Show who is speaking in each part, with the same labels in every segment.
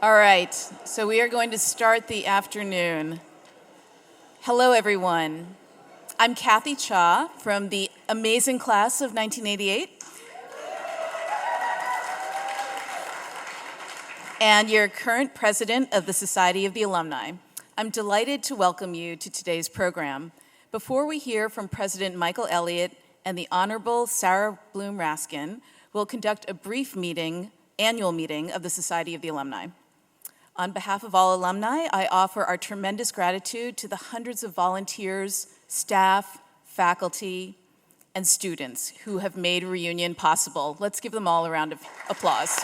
Speaker 1: All right, so we are going to start the afternoon. Hello, everyone. I'm Kathy Cha from the amazing class of 1988. And your current president of the Society of the Alumni. I'm delighted to welcome you to today's program. Before we hear from President Michael Elliott and the Honorable Sarah Bloom Raskin, we'll conduct a brief annual meeting of the Society of the Alumni. On behalf of all alumni, I offer our tremendous gratitude to the hundreds of volunteers, staff, faculty, and students who have made reunion possible. Let's give them all a round of applause.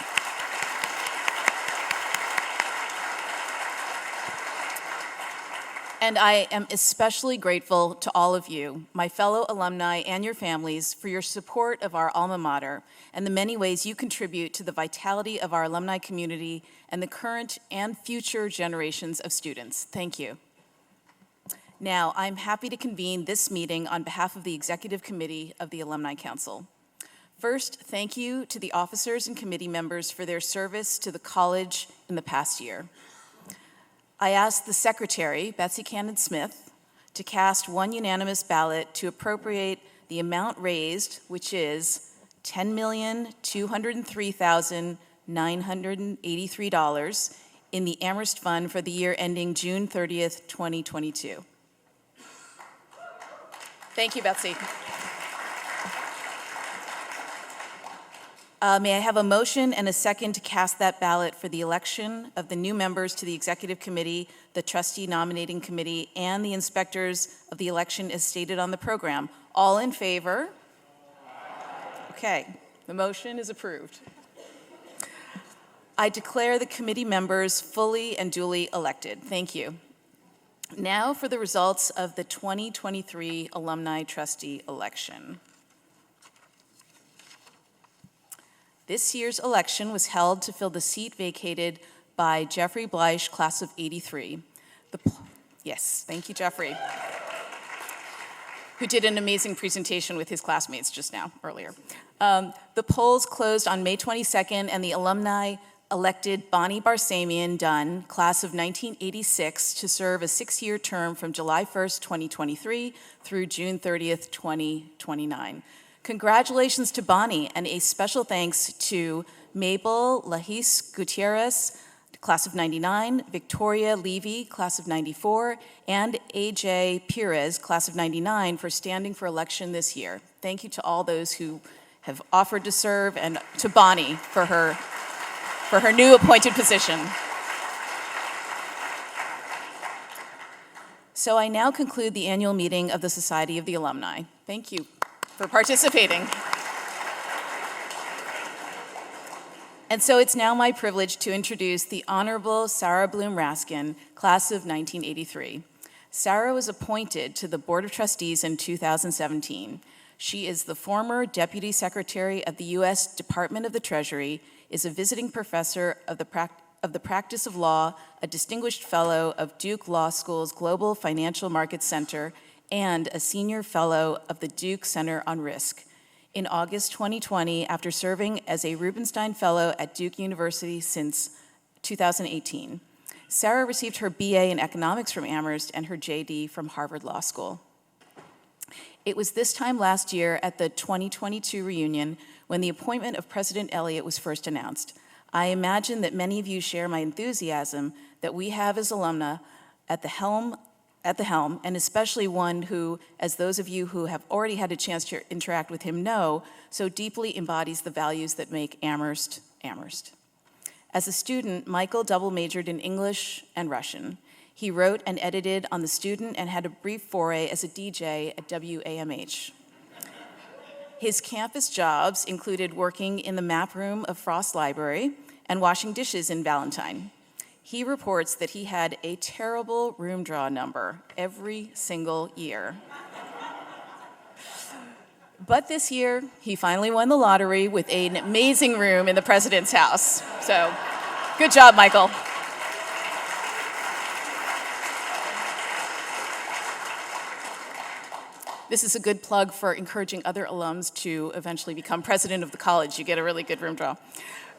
Speaker 1: And I am especially grateful to all of you, my fellow alumni and your families, for your support of our alma mater and the many ways you contribute to the vitality of our alumni community and the current and future generations of students. Thank you. Now, I'm happy to convene this meeting on behalf of the Executive Committee of the Alumni Council. First, thank you to the officers and committee members for their service to the college in the past year. I ask the Secretary, Betsy Cannon-Smith, to cast one unanimous ballot to appropriate the amount raised, which is $10,203,983 in the Amherst Fund for the year ending June 30th, 2022. Thank you, Betsy. May I have a motion and a second to cast that ballot for the election of the new members to the Executive Committee, the Trustee Nominating Committee, and the inspectors of the election as stated on the program? All in favor? Okay, the motion is approved. I declare the committee members fully and duly elected. Thank you. Now for the results of the 2023 Alumni Trustee election. This year's election was held to fill the seat vacated by Jeffrey Bleish, class of '83. Yes, thank you, Jeffrey, who did an amazing presentation with his classmates just now, earlier. The polls closed on May 22nd, and the alumni elected Bonnie Barsamian Dunn, class of 1986, to serve a 6-year term from July 1st, 2023 through June 30th, 2029. Congratulations to Bonnie, and a special thanks to Mabel Lahis Gutierrez, class of '99, Victoria Levy, class of '94, and AJ Perez, class of '99, for standing for election this year. Thank you to all those who have offered to serve, and to Bonnie for her new appointed position. So I now conclude the annual meeting of the Society of the Alumni. Thank you for participating. And so it's now my privilege to introduce the Honorable Sarah Bloom Raskin, class of 1983. Sarah was appointed to the Board of Trustees in 2017. She is the former Deputy Secretary of the U.S. Department of the Treasury, is a visiting professor of the practice of law, a distinguished fellow of Duke Law School's Global Financial Markets Center, and a senior fellow of the Duke Center on Risk. In August 2020, after serving as a Rubenstein Fellow at Duke University since 2018, Sarah received her BA in economics from Amherst and her JD from Harvard Law School. It was this time last year at the 2022 reunion when the appointment of President Elliott was first announced. I imagine that many of you share my enthusiasm that we have as alumna at the helm, and especially one who, as those of you who have already had a chance to interact with him know, so deeply embodies the values that make Amherst, Amherst. As a student, Michael double majored in English and Russian. He wrote and edited on The Student and had a brief foray as a DJ at WAMH. His campus jobs included working in the map room of Frost Library and washing dishes in Valentine. He reports that he had a terrible room draw number every single year. But this year, he finally won the lottery with an amazing room in the president's house. So, good job, Michael. This is a good plug for encouraging other alums to eventually become president of the college. You get a really good room draw.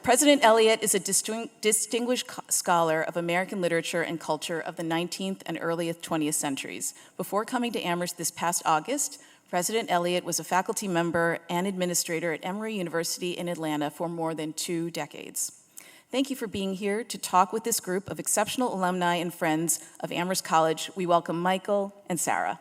Speaker 1: President Elliott is a distinguished scholar of American literature and culture of the 19th and early 20th centuries. Before coming to Amherst this past August, President Elliott was a faculty member and administrator at Emory University in Atlanta for more than 2 decades. Thank you for being here to talk with this group of exceptional alumni and friends of Amherst College. We welcome Michael and Sarah.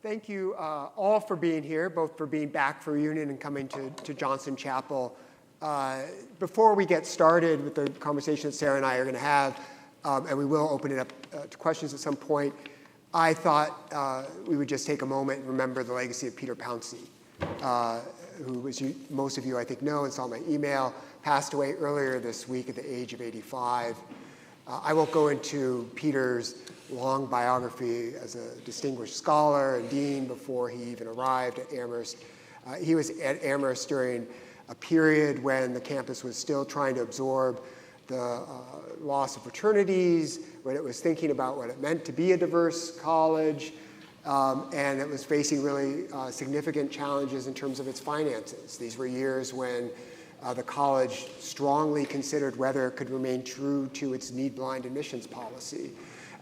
Speaker 2: Thank you all for being here, both for being back for reunion and coming to Johnson Chapel. Before we get started with the conversation that Sarah and I are going to have, and we will open it up to questions at some point, I thought we would just take a moment and remember the legacy of Peter Pouncey, who, as most of you I think know and saw my email, passed away earlier this week at the age of 85. I won't go into Peter's long biography as a distinguished scholar and dean before he even arrived at Amherst. He was at Amherst during a period when the campus was still trying to absorb the loss of fraternities, when it was thinking about what it meant to be a diverse college, and it was facing really significant challenges in terms of its finances. These were years when the college strongly considered whether it could remain true to its need-blind admissions policy.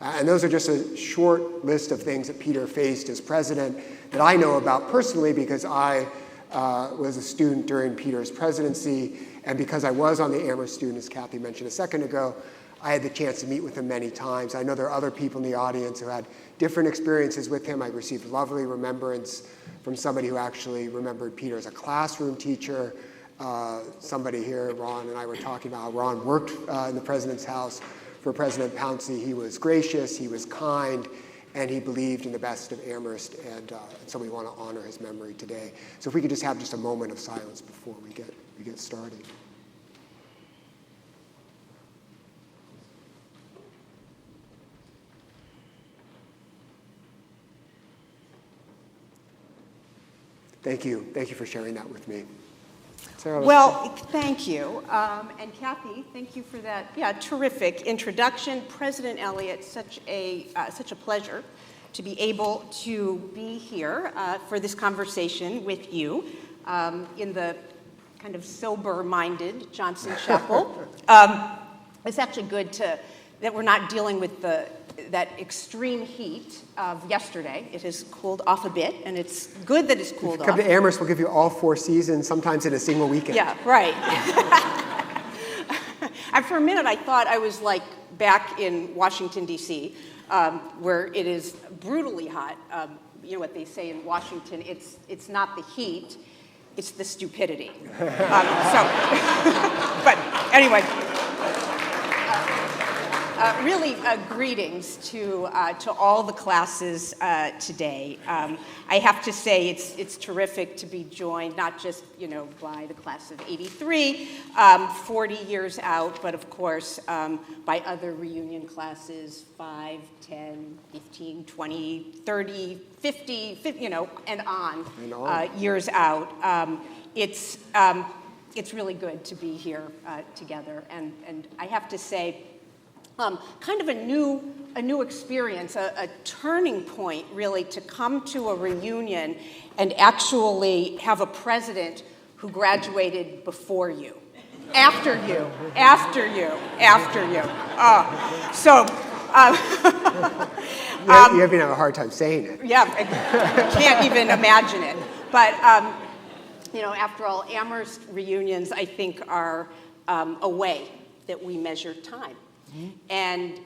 Speaker 2: And those are just a short list of things that Peter faced as president that I know about personally because I was a student during Peter's presidency, and because I was on the Amherst student, as Kathy mentioned a second ago, I had the chance to meet with him many times. I know there are other people in the audience who had different experiences with him. I received lovely remembrance from somebody who actually remembered Peter as a classroom teacher. Somebody here, Ron and I were talking about how Ron worked in the president's house for President Pouncey. He was gracious, he was kind, and he believed in the best of Amherst, and so we want to honor his memory today. So if we could just have just a moment of silence before we get started. Thank you. Thank you for sharing that with me. Sarah,
Speaker 3: well, thank you. And Kathy, thank you for that, terrific introduction. President Elliott, such a pleasure to be able to be here for this conversation with you in the kind of sober-minded Johnson Chapel. It's actually good that we're not dealing with that extreme heat of yesterday. It has cooled off a bit, and it's good that it's cooled off.
Speaker 2: Come to Amherst, we'll give you all 4 seasons, sometimes in a single weekend.
Speaker 3: Yeah, right. And for a minute, I thought I was like back in Washington, D.C., where it is brutally hot. You know what they say in Washington, it's not the heat, it's the stupidity. But anyway. Really, greetings to all the classes today. I have to say it's terrific to be joined, not just by the class of '83, 40 years out, but of course by other reunion classes, 5, 10, 15, 20, 30, 50, and on. Years out. It's really good to be here together, and I have to say. Kind of a new experience, a turning point, really, to come to a reunion and actually have a president who graduated before you, after you.
Speaker 2: You're having a hard time saying it.
Speaker 3: Yeah, I can't even imagine it. But after all, Amherst reunions, I think, are a way that we measure time. And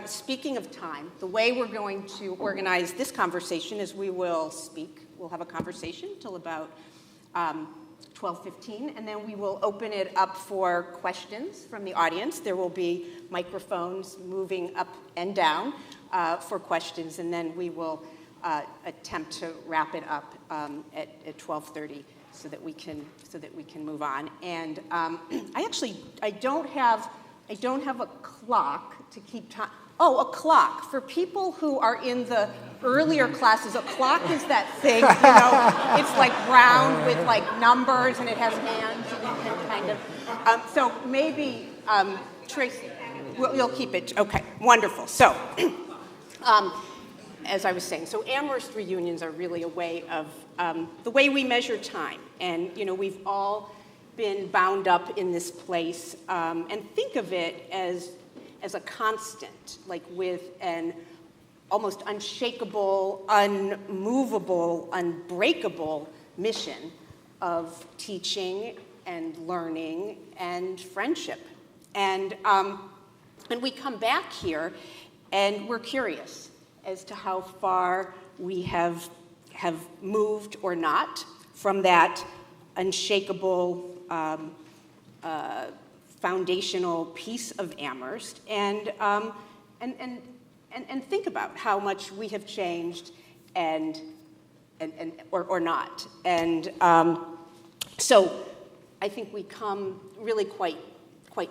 Speaker 3: speaking of time, the way we're going to organize this conversation is we'll have a conversation till about 12:15, and then we will open it up for questions from the audience. There will be microphones moving up and down for questions, and then we will attempt to wrap it up at 12:30 so that we can move on. And I don't have a clock to keep time. Oh, a clock. For people who are in the earlier classes, a clock is that thing, it's like round with like numbers and it has hands and you can kind of, so maybe, Tracy, you'll keep it, okay, wonderful. So, as I was saying, so Amherst reunions are really a way of, the way we measure time. And, we've all been bound up in this place, and think of it as a constant, like with an almost unshakable, unmovable, unbreakable mission of teaching and learning and friendship. And we come back here and we're curious as to how far we have moved or not from that unshakable foundational piece of Amherst, and think about how much we have changed or not. And so I think we come really quite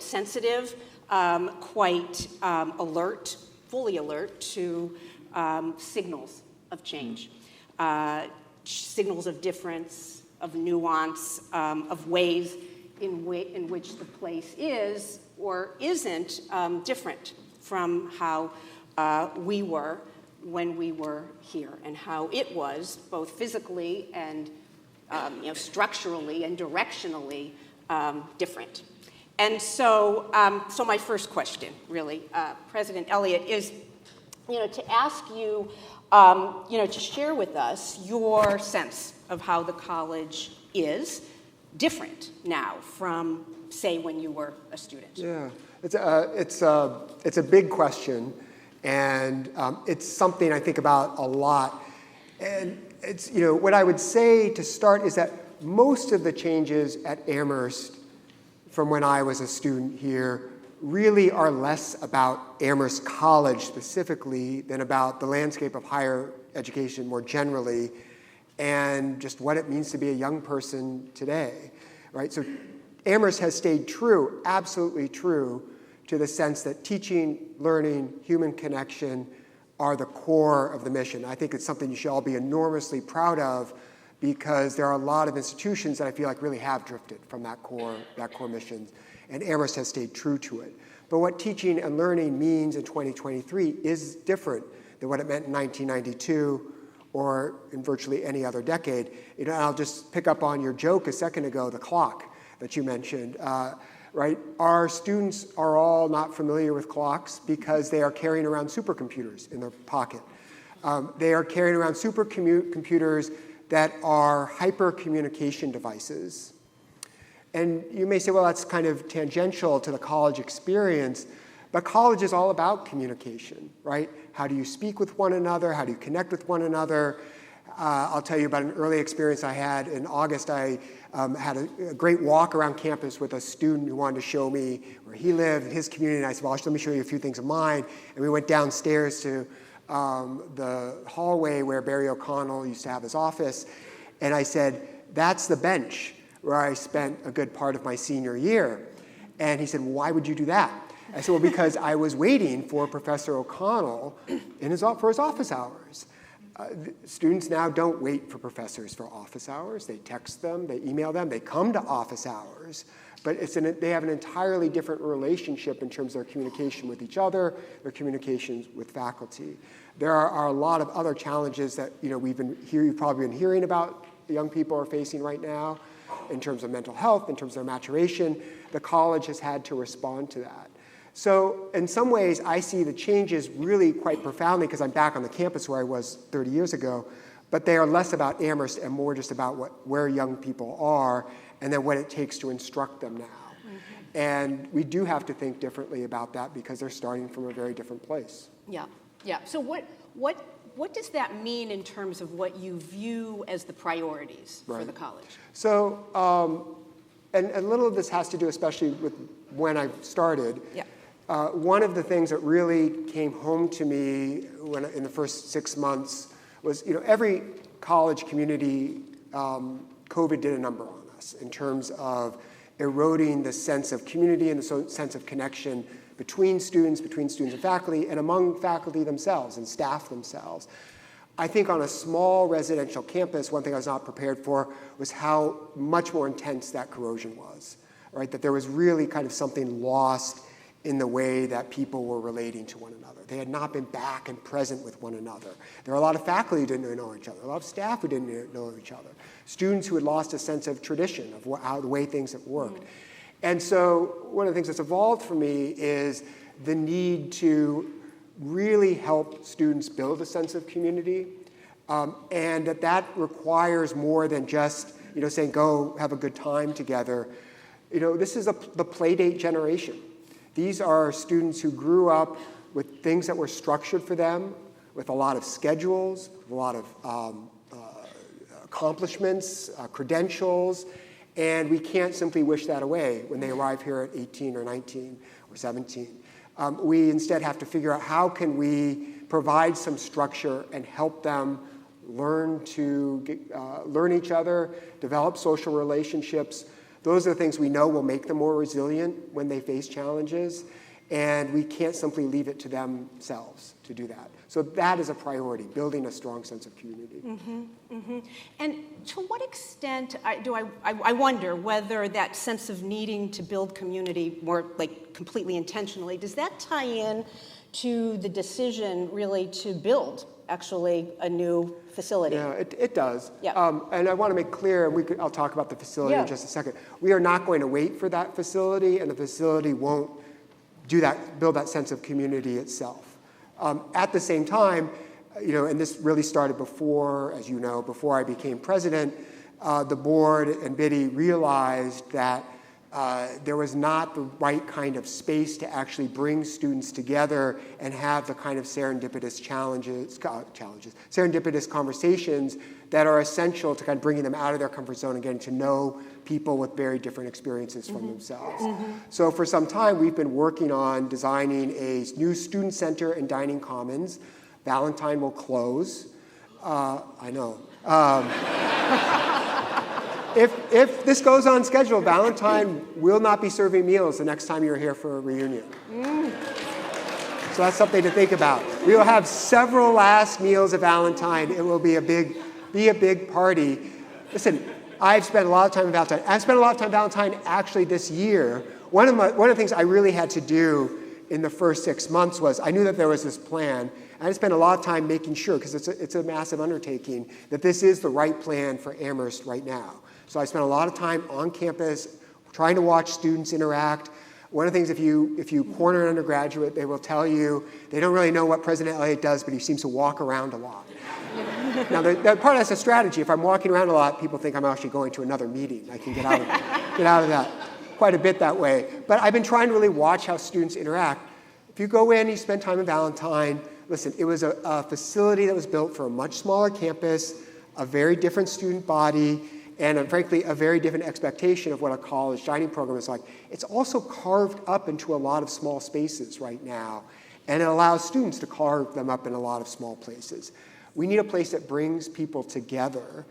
Speaker 3: sensitive, quite alert, fully alert to signals of change, signals of difference, of nuance, of ways in which the place is or isn't different from how we were when we were here, and how it was both physically and structurally and directionally different. And so, so my first question, really, President Elliott, is to ask you, to share with us your sense of how the college is different now from, say, when you were a student.
Speaker 2: Yeah, it's a big question, and it's something I think about a lot. And it's what I would say to start is that most of the changes at Amherst from when I was a student here really are less about Amherst College specifically than about the landscape of higher education more generally, and just what it means to be a young person today, right? So Amherst has stayed true, absolutely true, to the sense that teaching, learning, human connection are the core of the mission. I think it's something you should all be enormously proud of, because there are a lot of institutions that I feel like really have drifted from that core mission, and Amherst has stayed true to it. But what teaching and learning means in 2023 is different than what it meant in 1992 or in virtually any other decade. I'll just pick up on your joke a second ago, the clock that you mentioned. Right? Our students are all not familiar with clocks because they are carrying around supercomputers in their pocket. They are carrying around supercomputers that are hypercommunication devices. And you may say, well, that's kind of tangential to the college experience, but college is all about communication, right? How do you speak with one another? How do you connect with one another? I'll tell you about an early experience I had in August. I had a great walk around campus with a student who wanted to show me where he lived, his community, and I said, well, let me show you a few things of mine. And we went downstairs to the hallway where Barry O'Connell used to have his office, and I said, that's the bench where I spent a good part of my senior year. And he said, well, why would you do that? I said, well, because I was waiting for Professor O'Connell for his office hours. Students now don't wait for professors for office hours. They text them, they email them, they come to office hours. But they have an entirely different relationship in terms of their communication with each other, their communications with faculty. There are a lot of other challenges that you've probably been hearing about the young people are facing right now in terms of mental health, in terms of their maturation. The college has had to respond to that. So in some ways, I see the changes really quite profoundly because I'm back on the campus where I was 30 years ago, but they are less about Amherst and more just about where young people are and then what it takes to instruct them now. Mm-hmm. And we do have to think differently about that because they're starting from a very different place.
Speaker 3: Yeah. So what does that mean in terms of what you view as the priorities for the college?
Speaker 2: So, and a little of this has to do especially with when I started. Yeah. One of the things that really came home to me in the first 6 months was, every college community, COVID did a number on us in terms of eroding the sense of community and the sense of connection between students and faculty, and among faculty themselves and staff themselves. I think on a small residential campus, one thing I was not prepared for was how much more intense that corrosion was, right? That there was really kind of something lost in the way that people were relating to one another. They had not been back and present with one another. There were a lot of faculty who didn't know each other, a lot of staff who didn't know each other, students who had lost a sense of tradition, of how the way things have worked. And so one of the things that's evolved for me is the need to really help students build a sense of community, and that requires more than just saying, go have a good time together. This is the playdate generation. These are students who grew up with things that were structured for them, with a lot of schedules, a lot of accomplishments, credentials, and we can't simply wish that away when they arrive here at 18 or 19 or 17. We instead have to figure out how can we provide some structure and help them learn each other, develop social relationships. Those are the things we know will make them more resilient when they face challenges, and we can't simply leave it to themselves to do that. So that is a priority, building a strong sense of community.
Speaker 3: And to what extent I wonder whether that sense of needing to build community more like completely intentionally, does that tie in to the decision really to build actually a new facility?
Speaker 2: Yeah, it does.
Speaker 3: Yeah.
Speaker 2: And I want to make clear, I'll talk about the facility in just a second. We are not going to wait for that facility, and the facility won't build that sense of community itself. At the same time, and this really started before I became president, the board and Biddy realized that there was not the right kind of space to actually bring students together and have the kind of serendipitous serendipitous conversations that are essential to kind of bringing them out of their comfort zone and getting to know people with very different experiences from themselves. So for some time, we've been working on designing a new student center and dining commons. Valentine will close. I know. If this goes on schedule, Valentine will not be serving meals the next time you're here for a reunion. So that's something to think about. We will have several last meals of Valentine. It will be a big party. Listen, I've spent a lot of time on Valentine. I've spent a lot of time on Valentine actually this year. One of the things I really had to do in the first 6 months was I knew that there was this plan. And I spent a lot of time making sure, because it's a massive undertaking, that this is the right plan for Amherst right now. So I spent a lot of time on campus trying to watch students interact. One of the things, if you corner an undergraduate, they will tell you they don't really know what President Elliott does, but he seems to walk around a lot. Now, part of that's a strategy. If I'm walking around a lot, people think I'm actually going to another meeting. I can get out of that quite a bit that way. But I've been trying to really watch how students interact. If you go in, you spend time in Valentine, listen, it was a facility that was built for a much smaller campus, a very different student body, and frankly, a very different expectation of what a college dining program is like. It's also carved up into a lot of small spaces right now, and it allows students to carve them up in a lot of small places. We need a place that brings people together,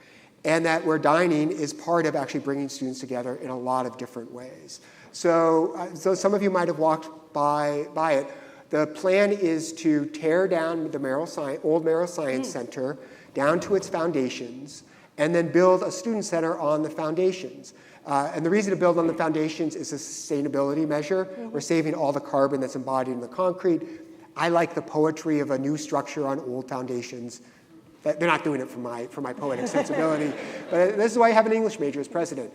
Speaker 2: and that where dining is part of actually bringing students together in a lot of different ways. So some of you might have walked by it. The plan is to tear down the old Merrill Science Center down to its foundations, and then build a student center on the foundations. And the reason to build on the foundations is a sustainability measure. We're saving all the carbon that's embodied in the concrete. I like the poetry of a new structure on old foundations. They're not doing it for my poetic sensibility, but this is why I have an English major as president.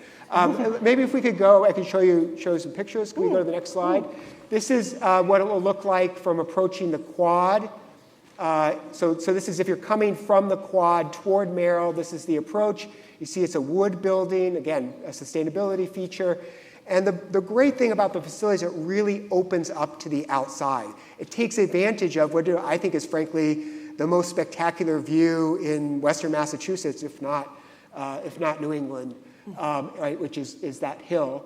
Speaker 2: Maybe if we could go, I can show you some pictures. Can we go to the next slide? This is what it will look like from approaching the quad. So this is if you're coming from the quad toward Merrill, this is the approach. You see it's a wood building, again, a sustainability feature. And the great thing about the facility is it really opens up to the outside. It takes advantage of what I think is frankly the most spectacular view in Western Massachusetts, if not New England, right, which is that hill.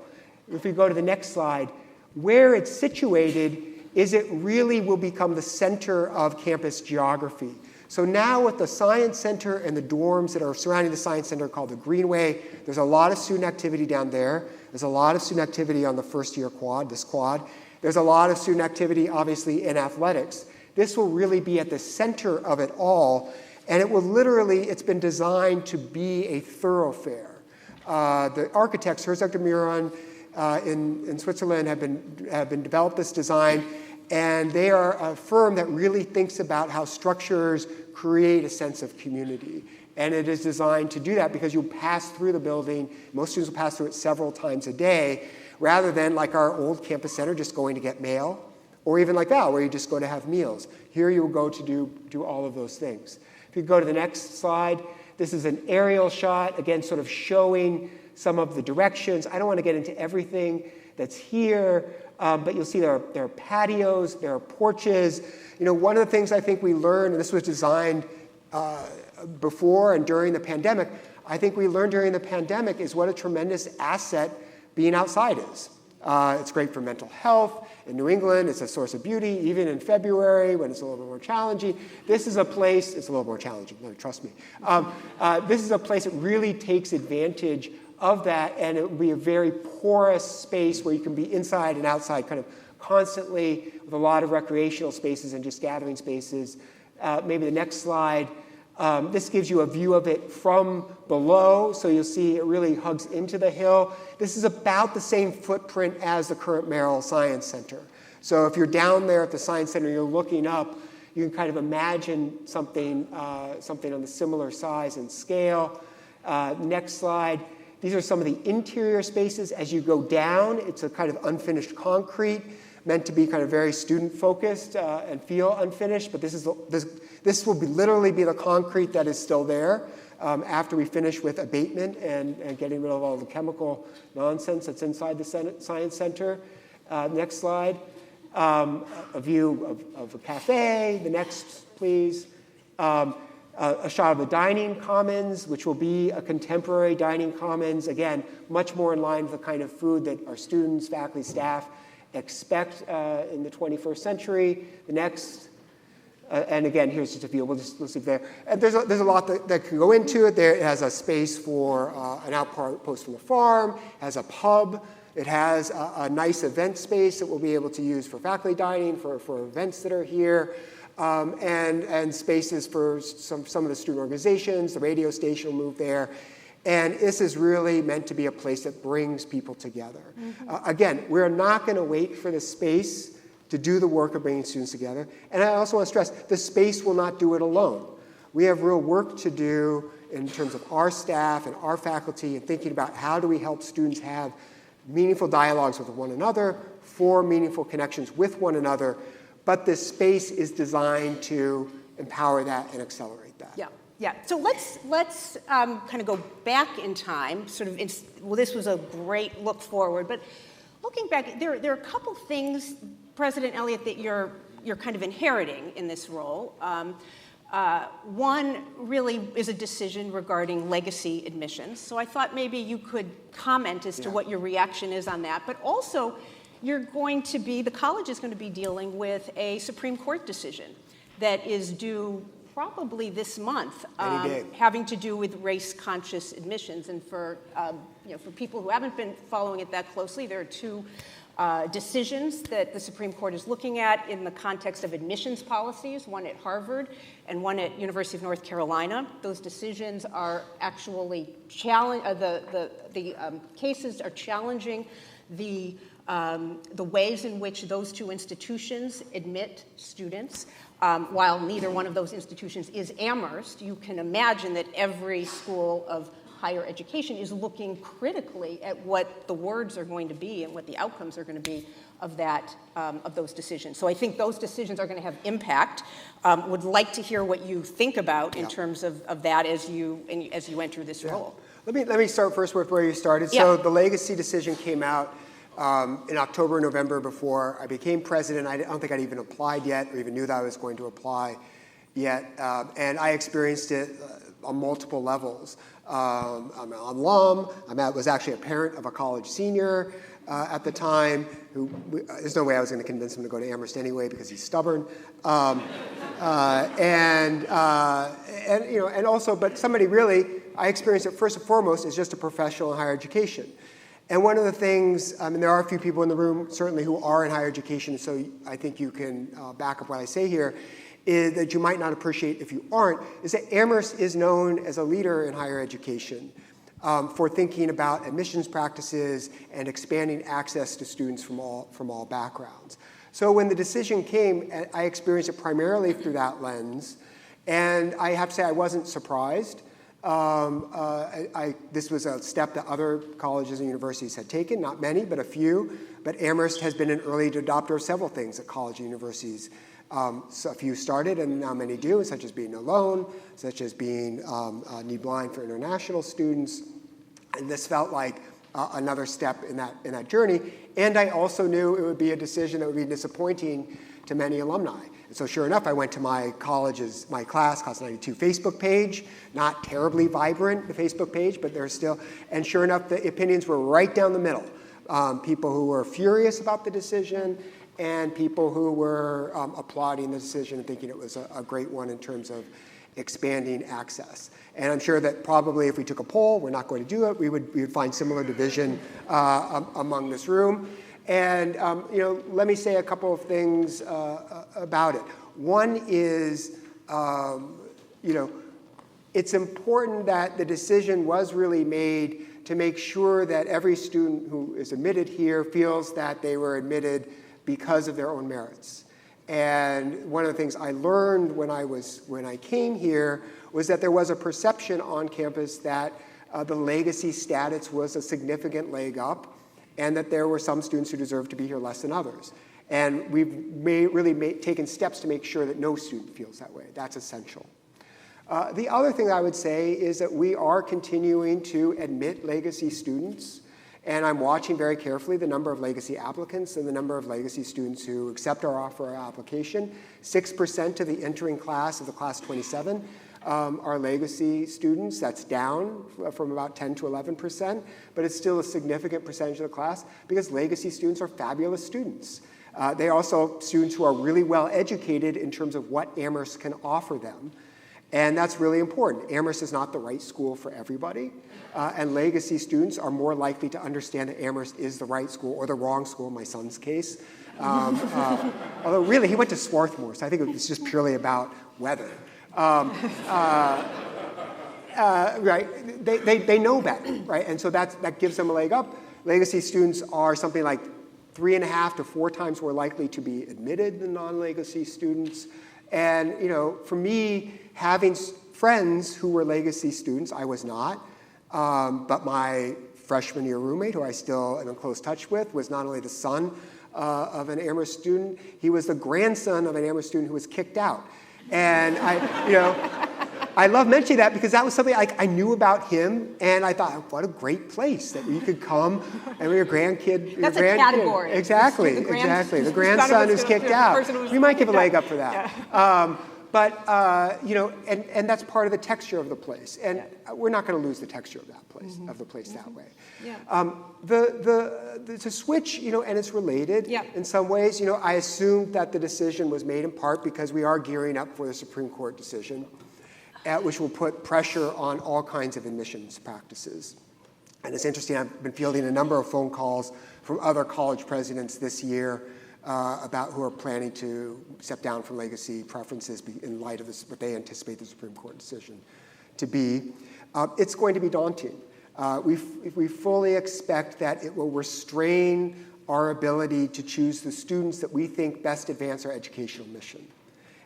Speaker 2: If we go to the next slide, where it's situated is it really will become the center of campus geography. So now with the Science Center and the dorms that are surrounding the Science Center called the Greenway, there's a lot of student activity down there. There's a lot of student activity on the first year quad, this quad. There's a lot of student activity, obviously, in athletics. This will really be at the center of it all, and it will literally, it's been designed to be a thoroughfare. The architects, Herzog de Meuron in Switzerland, have been developed this design, and they are a firm that really thinks about how structures create a sense of community. And it is designed to do that because you'll pass through the building. Most students will pass through it several times a day, rather than like our old campus center, just going to get mail, or even like Val, where you just go to have meals. Here you will go to do all of those things. If you go to the next slide, this is an aerial shot, again, sort of showing some of the directions. I don't want to get into everything that's here, but you'll see there are patios, there are porches. One of the things I think we learned, and this was designed before and during the pandemic, I think we learned during the pandemic is what a tremendous asset being outside is. It's great for mental health. In New England, it's a source of beauty, even in February when it's a little bit more challenging. This is a place, it's a little more challenging, no, trust me. This is a place that really takes advantage of that, and it will be a very porous space where you can be inside and outside kind of constantly, with a lot of recreational spaces and just gathering spaces. Maybe the next slide. This gives you a view of it from below, so you'll see it really hugs into the hill. This is about the same footprint as the current Merrill Science Center. So if you're down there at the Science Center, you're looking up, you can kind of imagine something on the similar size and scale. Next slide. These are some of the interior spaces. As you go down, it's a kind of unfinished concrete, meant to be kind of very student-focused and feel unfinished, but this will literally be the concrete that is still there after we finish with abatement and getting rid of all the chemical nonsense that's inside the Science Center. Next slide. A view of a cafe. The next, please. A shot of the dining commons, which will be a contemporary dining commons. Again, much more in line with the kind of food that our students, faculty, staff expect in the 21st century. The next, and again, here's just a view. We'll leave there. And there's a lot that can go into it. It has a space for an outpost from the farm. It has a pub. It has a nice event space that we'll be able to use for faculty dining, for events that are here. And spaces for some of the student organizations. The radio station will move there. And this is really meant to be a place that brings people together. Mm-hmm. Again, we're not going to wait for the space to do the work of bringing students together. And I also want to stress, the space will not do it alone. We have real work to do in terms of our staff and our faculty and thinking about how do we help students have meaningful dialogues with one another, form meaningful connections with one another. But this space is designed to empower that and accelerate that.
Speaker 3: Yeah. So let's kind of go back in time. This was a great look forward, but looking back, there are a couple things, President Elliott, that you're kind of inheriting in this role. One really is a decision regarding legacy admissions. So I thought maybe you could comment as to what your reaction is on that, but also. The college is going to be dealing with a Supreme Court decision that is due probably this month, having to do with race-conscious admissions. And for people who haven't been following it that closely, there are two decisions that the Supreme Court is looking at in the context of admissions policies, one at Harvard and one at University of North Carolina. Those decisions are actually the cases are challenging the ways in which those two institutions admit students. While neither one of those institutions is Amherst, you can imagine that every school of higher education is looking critically at what the words are going to be and what the outcomes are going to be of those decisions. So I think those decisions are going to have impact. Would like to hear what you think about in terms of that as you enter this role.
Speaker 2: Let me start first with where you started. So the legacy decision came out in October, November, before I became president. I don't think I'd even applied yet or even knew that I was going to apply yet. And I experienced it on multiple levels. I'm an alum. I was actually a parent of a college senior at the time. There's no way I was going to convince him to go to Amherst anyway because he's stubborn. And also, but somebody really, I experienced it first and foremost as just a professional in higher education. And one of the things, and there are a few people in the room certainly who are in higher education, so I think you can back up what I say here, is that you might not appreciate if you aren't, is that Amherst is known as a leader in higher education for thinking about admissions practices and expanding access to students from all backgrounds. So when the decision came, I experienced it primarily through that lens, and I have to say I wasn't surprised. This was a step that other colleges and universities had taken, not many, but a few. But Amherst has been an early adopter of several things at college and universities. So a few started, and now many do, such as being a loan, such as being knee blind for international students. And this felt like another step in that journey. And I also knew it would be a decision that would be disappointing to many alumni. And so sure enough, I went to my class 92 Facebook page, not terribly vibrant, the Facebook page, but there's still, and sure enough, the opinions were right down the middle. People who were furious about the decision and people who were applauding the decision and thinking it was a great one in terms of expanding access. And I'm sure that probably if we took a poll, we're not going to do it, we would find similar division among this room. And let me say a couple of things about it. One is, it's important that the decision was really made to make sure that every student who is admitted here feels that they were admitted because of their own merits. And one of the things I learned when I came here was that there was a perception on campus that the legacy status was a significant leg up, and that there were some students who deserved to be here less than others. And we've really taken steps to make sure that no student feels that way. That's essential. The other thing I would say is that we are continuing to admit legacy students, and I'm watching very carefully the number of legacy applicants and the number of legacy students who accept our offer or application. 6% of the entering class of the class 27 are legacy students. That's down from about 10 to 11%, but it's still a significant percentage of the class because legacy students are fabulous students. They are also students who are really well educated in terms of what Amherst can offer them. And that's really important. Amherst is not the right school for everybody, and legacy students are more likely to understand that Amherst is the right school or the wrong school in my son's case. Although really, he went to Swarthmore, so I think it's just purely about weather. Right? They know better, right? And so that gives them a leg up. Legacy students are something like 3.5 to 4 times more likely to be admitted than non-legacy students. And for me, having friends who were legacy students, I was not, but my freshman year roommate, who I still am in close touch with, was not only the son of an Amherst student, he was the grandson of an Amherst student who was kicked out. And I love mentioning that because that was something I knew about him, and I thought, what a great place that you could come and your grandkid.
Speaker 3: That's a category.
Speaker 2: Exactly. The grandson who's kicked out. We might give a leg up for that. Yeah. And that's part of the texture of the place, and we're not going to lose the texture of that place, of the place that way. Yeah. To switch, and it's related in some ways. I assumed that the decision was made in part because we are gearing up for the Supreme Court decision, which will put pressure on all kinds of admissions practices. And it's interesting, I've been fielding a number of phone calls from other college presidents this year about who are planning to step down from legacy preferences in light of what they anticipate the Supreme Court decision to be. It's going to be daunting. We fully expect that it will restrain our ability to choose the students that we think best advance our educational mission.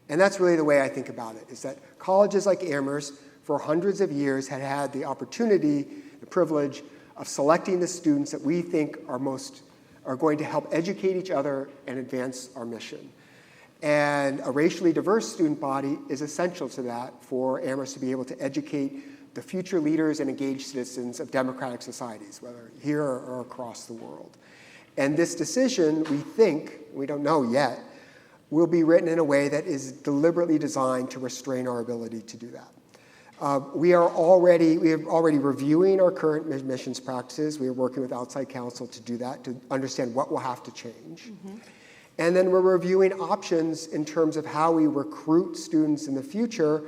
Speaker 2: And that's really the way I think about it, is that colleges like Amherst for hundreds of years had the opportunity, the privilege of selecting the students that we think are going to help educate each other and advance our mission. And a racially diverse student body is essential to that for Amherst to be able to educate the future leaders and engaged citizens of democratic societies, whether here or across the world. And this decision, we think, we don't know yet, will be written in a way that is deliberately designed to restrain our ability to do that. We are already reviewing our current admissions practices. We are working with outside counsel to do that, to understand what will have to change. Mm-hmm. And then we're reviewing options in terms of how we recruit students in the future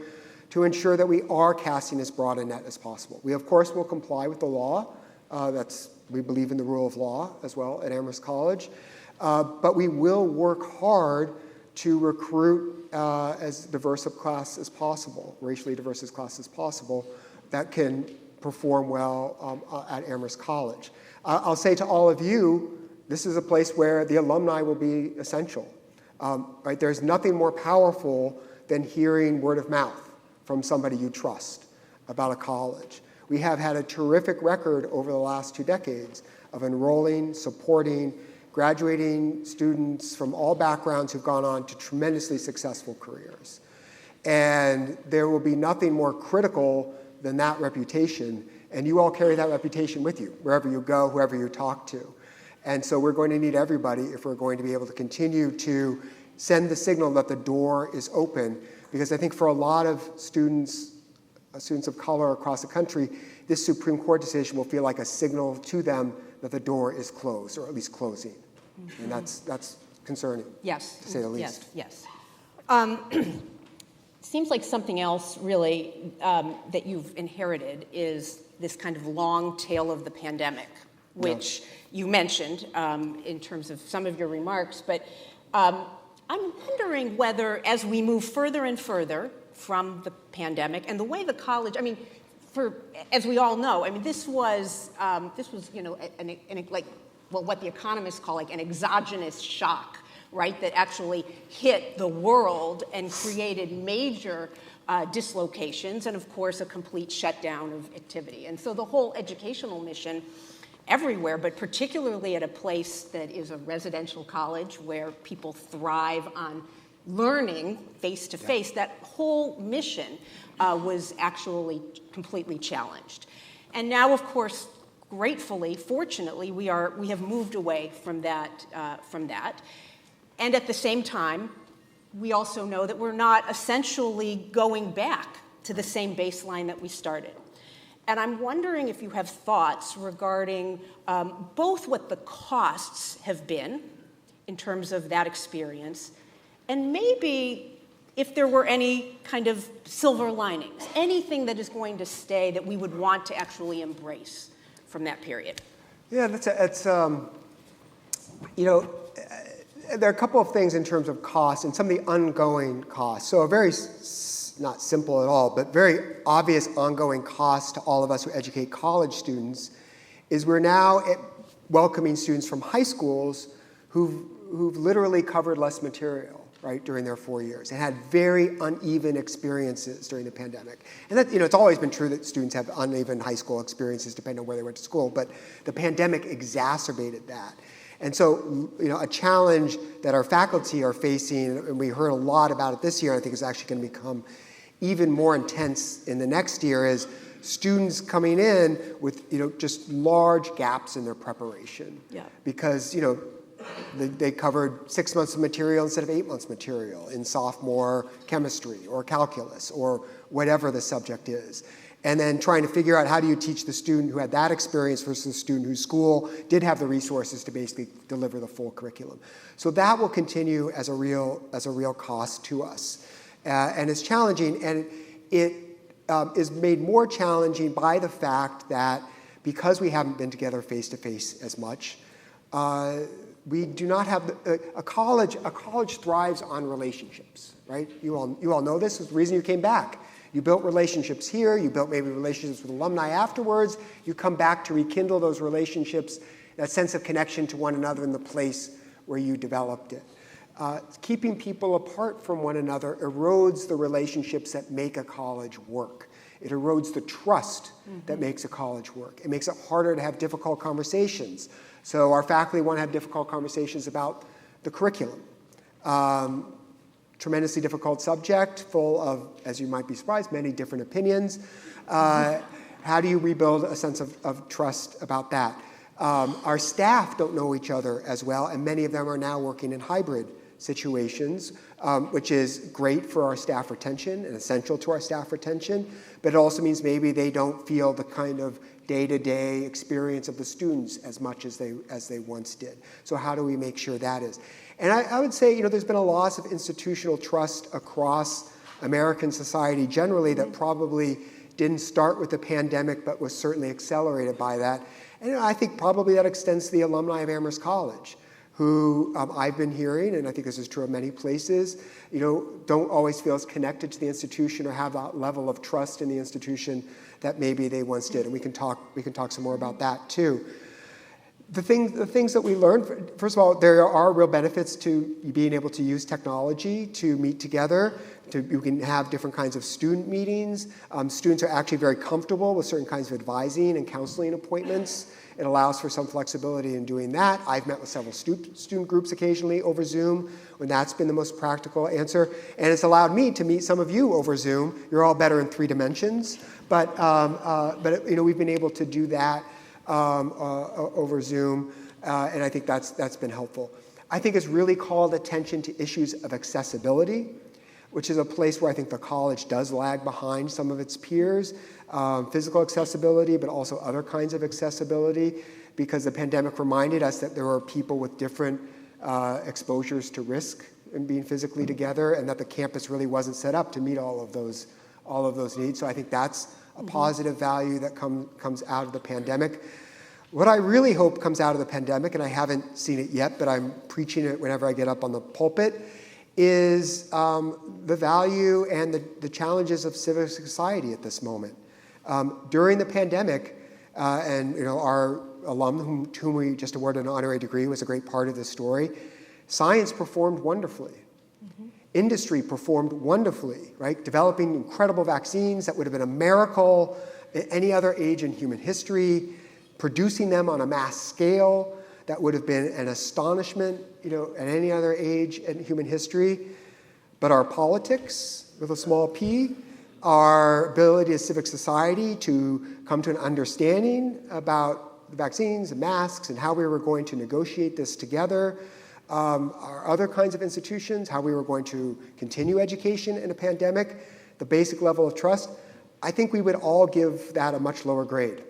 Speaker 2: to ensure that we are casting as broad a net as possible. We, of course, will comply with the law We believe in the rule of law as well at Amherst College. But we will work hard to recruit as diverse a class as possible, racially diverse as class as possible, that can perform well at Amherst College. I'll say to all of you, this is a place where the alumni will be essential. Right? There's nothing more powerful than hearing word of mouth from somebody you trust about a college. We have had a terrific record over the last 2 decades of enrolling, supporting, graduating students from all backgrounds who've gone on to tremendously successful careers. And there will be nothing more critical than that reputation. And you all carry that reputation with you, wherever you go, whoever you talk to. And so we're going to need everybody if we're going to be able to continue to send the signal that the door is open. Because I think for a lot of students of color across the country, this Supreme Court decision will feel like a signal to them that the door is closed, or at least closing. Mm-hmm. And that's concerning,
Speaker 3: yes,
Speaker 2: to say the least.
Speaker 3: Yes. Seems like something else really that you've inherited is this kind of long tail of the pandemic, which you mentioned in terms of some of your remarks. But I'm wondering whether, as we move further and further from the pandemic and the way the college, as we all know, this was what the economists call like an exogenous shock, right? That actually hit the world and created major dislocations and, of course, a complete shutdown of activity. And so the whole educational mission everywhere, but particularly at a place that is a residential college where people thrive on learning face-to-face, that whole mission was actually completely challenged. And now, of course, gratefully, fortunately, we have moved away from that. And at the same time, we also know that we're not essentially going back to the same baseline that we started. And I'm wondering if you have thoughts regarding both what the costs have been in terms of that experience, and maybe if there were any kind of silver linings, anything that is going to stay that we would want to actually embrace from that period.
Speaker 2: Yeah, there are a couple of things in terms of costs and some of the ongoing costs. So a very, not simple at all, but very obvious ongoing cost to all of us who educate college students is we're now welcoming students from high schools who've literally covered less material, right, during their 4 years and had very uneven experiences during the pandemic. And that, it's always been true that students have uneven high school experiences depending on where they went to school, but the pandemic exacerbated that. And so, a challenge that our faculty are facing, and we heard a lot about it this year, I think is actually going to become even more intense in the next year, is students coming in with, just large gaps in their preparation.
Speaker 3: Yeah.
Speaker 2: Because, they covered 6 months of material instead of 8 months material in sophomore chemistry or calculus or whatever the subject is. And then trying to figure out how do you teach the student who had that experience versus the student whose school did have the resources to basically deliver the full curriculum. So that will continue as a real cost to us. And it's challenging, and it is made more challenging by the fact that because we haven't been together face-to-face as much, we do not have a college thrives on relationships, right? You all know this is the reason you came back. You built relationships here, you built maybe relationships with alumni afterwards, you come back to rekindle those relationships, that sense of connection to one another in the place where you developed it. Keeping people apart from one another erodes the relationships that make a college work. It erodes the trust that makes a college work. It makes it harder to have difficult conversations. So our faculty want to have difficult conversations about the curriculum. Tremendously difficult subject, full of, as you might be surprised, many different opinions. How do you rebuild a sense of trust about that? Our staff don't know each other as well, and many of them are now working in hybrid situations, which is great for our staff retention and essential to our staff retention, but it also means maybe they don't feel the kind of day-to-day experience of the students as much as they once did. So how do we make sure that is? And I would say, there's been a loss of institutional trust across American society generally that probably didn't start with the pandemic, but was certainly accelerated by that. And I think probably that extends to the alumni of Amherst College, who I've been hearing, and I think this is true of many places, don't always feel as connected to the institution or have that level of trust in the institution that maybe they once did. And we can talk some more about that too. The things that we learned, first of all, there are real benefits to being able to use technology to meet together. You can have different kinds of student meetings. Students are actually very comfortable with certain kinds of advising and counseling appointments. It allows for some flexibility in doing that. I've met with several student groups occasionally over Zoom when that's been the most practical answer. And it's allowed me to meet some of you over Zoom. You're all better in 3 dimensions. But we've been able to do that over Zoom, and I think that's been helpful. I think it's really called attention to issues of accessibility, which is a place where I think the college does lag behind some of its peers. Physical accessibility, but also other kinds of accessibility, because the pandemic reminded us that there are people with different exposures to risk in being physically together, and that the campus really wasn't set up to meet all of those needs. So I think that's a positive value that comes out of the pandemic. What I really hope comes out of the pandemic, and I haven't seen it yet, but I'm preaching it whenever I get up on the pulpit, is the value and the challenges of civic society at this moment. During the pandemic, and our alum, whom we just awarded an honorary degree, was a great part of this story. Science performed wonderfully. Industry performed wonderfully, right? Developing incredible vaccines that would have been a miracle at any other age in human history, producing them on a mass scale that would have been an astonishment, at any other age in human history. But our politics, with a small p, our ability as civic society to come to an understanding about the vaccines and masks and how we were going to negotiate this together, our other kinds of institutions, how we were going to continue education in a pandemic, the basic level of trust, I think we would all give that a much lower grade.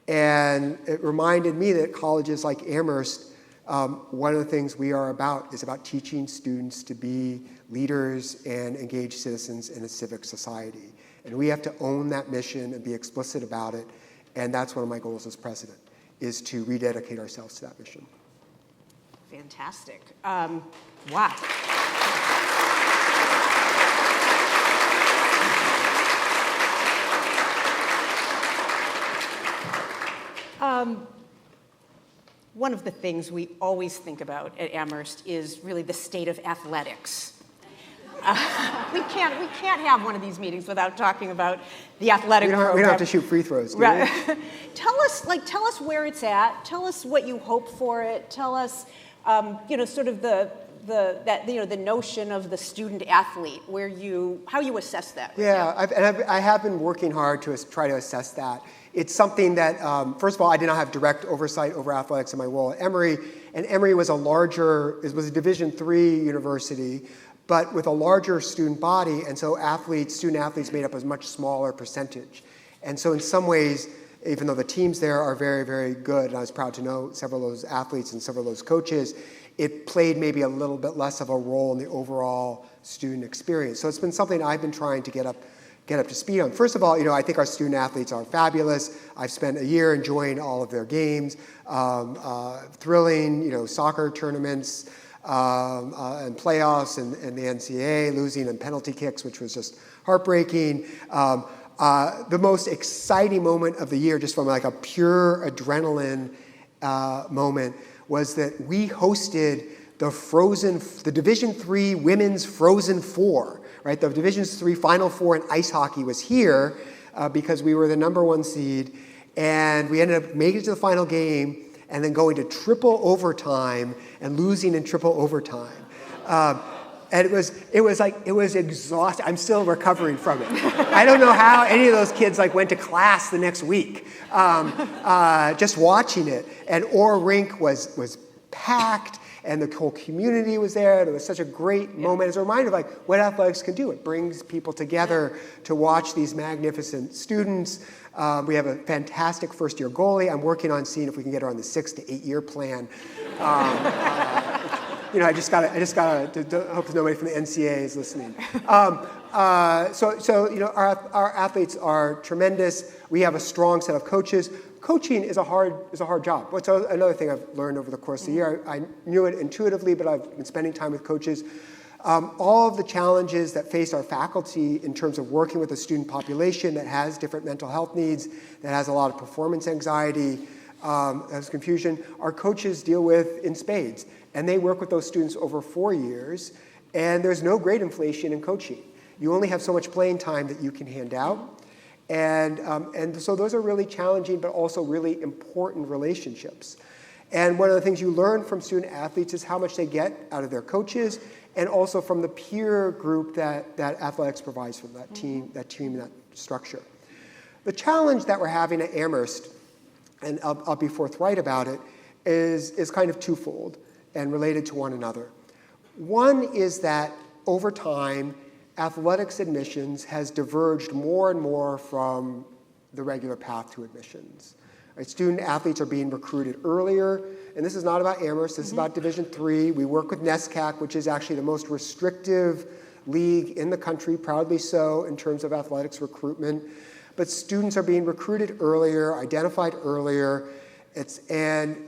Speaker 2: And it reminded me that colleges like Amherst, one of the things we are about is about teaching students to be leaders and engaged citizens in a civic society. And we have to own that mission and be explicit about it. And that's one of my goals as president, is to rededicate ourselves to that mission.
Speaker 3: Fantastic. Wow. One of the things we always think about at Amherst is really the state of athletics. We can't have one of these meetings without talking about the athletic program.
Speaker 2: We don't have to shoot free throws, do
Speaker 3: right.
Speaker 2: we?
Speaker 3: Tell us where it's at. Tell us what you hope for it. Tell us, sort of the notion of the student athlete, how you assess that. Right
Speaker 2: Yeah, I have been working hard to try to assess that. It's something that, first of all, I did not have direct oversight over athletics in my role at Emory, and Emory was a Division III university, but with a larger student body, and so student athletes made up a much smaller percentage. And so in some ways, even though the teams there are very, very good, and I was proud to know several of those athletes and several of those coaches, it played maybe a little bit less of a role in the overall student experience. So it's been something I've been trying to get up to speed on. First of all, I think our student athletes are fabulous. I've spent a year enjoying all of their games, thrilling, soccer tournaments, and playoffs and the NCAA, losing in penalty kicks, which was just heartbreaking. The most exciting moment of the year, just from like a pure adrenaline moment, was that we hosted the Division III Women's Frozen Four, right? The Division III Final Four in ice hockey was here because we were the #1 seed, and we ended up making it to the final game and then going to triple overtime and losing in triple overtime. And it was exhausting. I'm still recovering from it. I don't know how any of those kids went to class the next week, just watching it. And Orr Rink was packed, and the whole community was there. It was such a great moment. It's a reminder of what athletics can do. It brings people together to watch these magnificent students. We have a fantastic first-year goalie. I'm working on seeing if we can get her on the 6 to 8 year plan. I just gotta hope nobody from the NCAA is listening. Our athletes are tremendous. We have a strong set of coaches. Coaching is a hard job. What's another thing I've learned over the course of the year? I knew it intuitively, but I've been spending time with coaches. All of the challenges that face our faculty in terms of working with a student population that has different mental health needs, that has a lot of performance anxiety, has confusion, our coaches deal with in spades. And they work with those students over 4 years, and there's no grade inflation in coaching. You only have so much playing time that you can hand out. And so those are really challenging, but also really important relationships. And one of the things you learn from student athletes is how much they get out of their coaches, and also from the peer group that athletics provides from that team, that structure. The challenge that we're having at Amherst, and I'll be forthright about it, is kind of twofold and related to one another. One is that over time, athletics admissions has diverged more and more from the regular path to admissions. Right? Student athletes are being recruited earlier, and this is not about Amherst, this is about Division III. We work with NESCAC, which is actually the most restrictive league in the country, proudly so, in terms of athletics recruitment. But students are being recruited earlier, identified earlier, and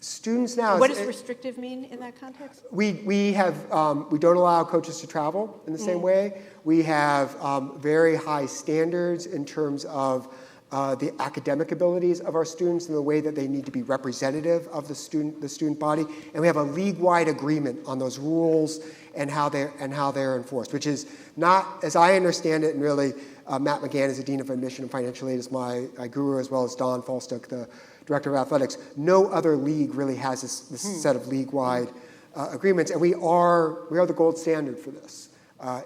Speaker 2: students now...
Speaker 3: What does restrictive mean in that context?
Speaker 2: We don't allow coaches to travel in the same way. We have very high standards in terms of the academic abilities of our students and the way that they need to be representative of the student body. And we have a league-wide agreement on those rules and how they're enforced, which is not, as I understand it, and really Matt McGann is the Dean of Admission and Financial Aid is my guru, as well as Don Falstock, the Director of Athletics. No other league really has this set of league-wide agreements, and we are the gold standard for this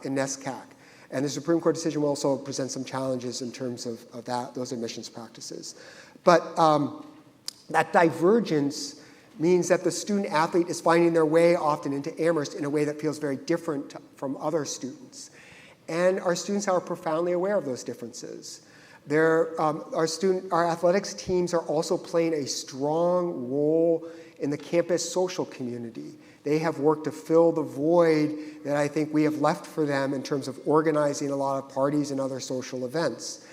Speaker 2: in NESCAC. And the Supreme Court decision will also present some challenges in terms of those admissions practices. But that divergence means that the student athlete is finding their way often into Amherst in a way that feels very different from other students. And our students are profoundly aware of those differences. Our athletics teams are also playing a strong role in the campus social community. They have worked to fill the void that I think we have left for them in terms of organizing a lot of parties and other social events.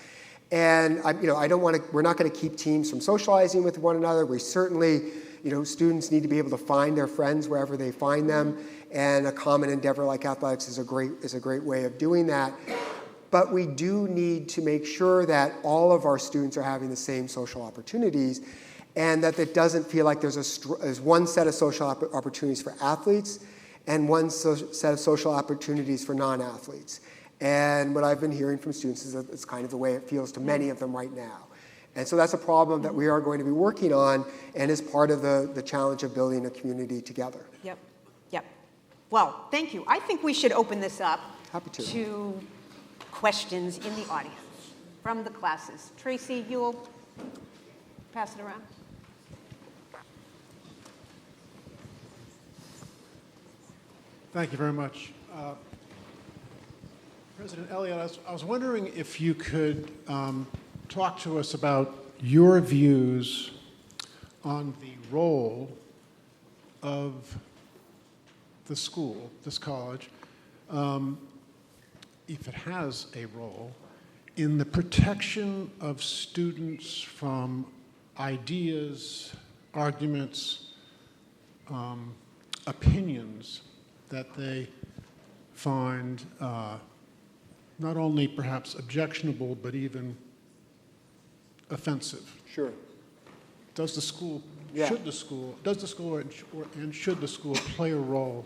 Speaker 2: And we're not going to keep teams from socializing with one another. We certainly, students need to be able to find their friends wherever they find them, and a common endeavor like athletics is a great way of doing that. But we do need to make sure that all of our students are having the same social opportunities, and that it doesn't feel like there's one set of social opportunities for athletes and one set of social opportunities for non-athletes. And what I've been hearing from students is that it's kind of the way it feels to many of them right now. And so that's a problem that we are going to be working on, and is part of the challenge of building a community together.
Speaker 3: Yep. Well, thank you. I think we should open this up
Speaker 2: to
Speaker 3: questions in the audience from the classes. Tracy, you'll pass it around.
Speaker 4: Thank you very much. President Elliott, I was wondering if you could talk to us about your views on the role of the school, this college, if it has a role, in the protection of students from ideas, arguments, opinions that they find not only perhaps objectionable, but even offensive.
Speaker 2: Sure.
Speaker 4: Does the school,
Speaker 2: Yeah.
Speaker 4: should the school should the school play a role?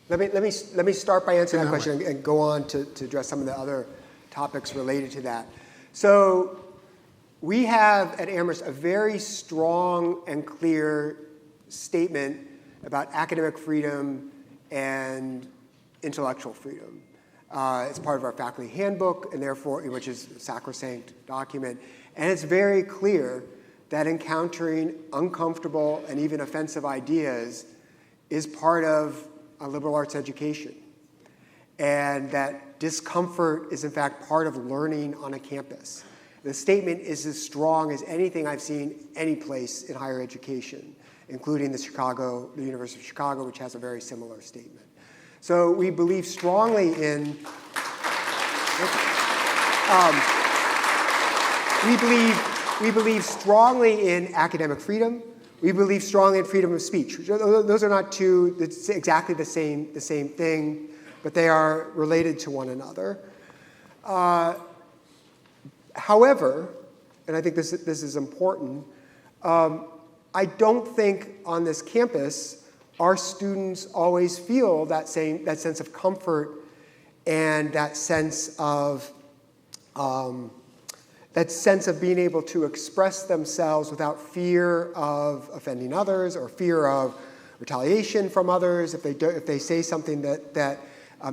Speaker 2: Let me start by answering that question and go on to address some of the other topics related to that. So we have at Amherst a very strong and clear statement about academic freedom and intellectual freedom. It's part of our faculty handbook, and therefore, which is a sacrosanct document. And it's very clear that encountering uncomfortable and even offensive ideas is part of a liberal arts education. And that discomfort is in fact part of learning on a campus. The statement is as strong as anything I've seen any place in higher education. including the University of Chicago, which has a very similar statement. So we believe strongly in we believe strongly in academic freedom. We believe strongly in freedom of speech. Those are not two, it's exactly the same thing, but they are related to one another. However, and I think this is important, I don't think on this campus our students always feel that sense of comfort and that sense of being able to express themselves without fear of offending others or fear of retaliation from others if they say something that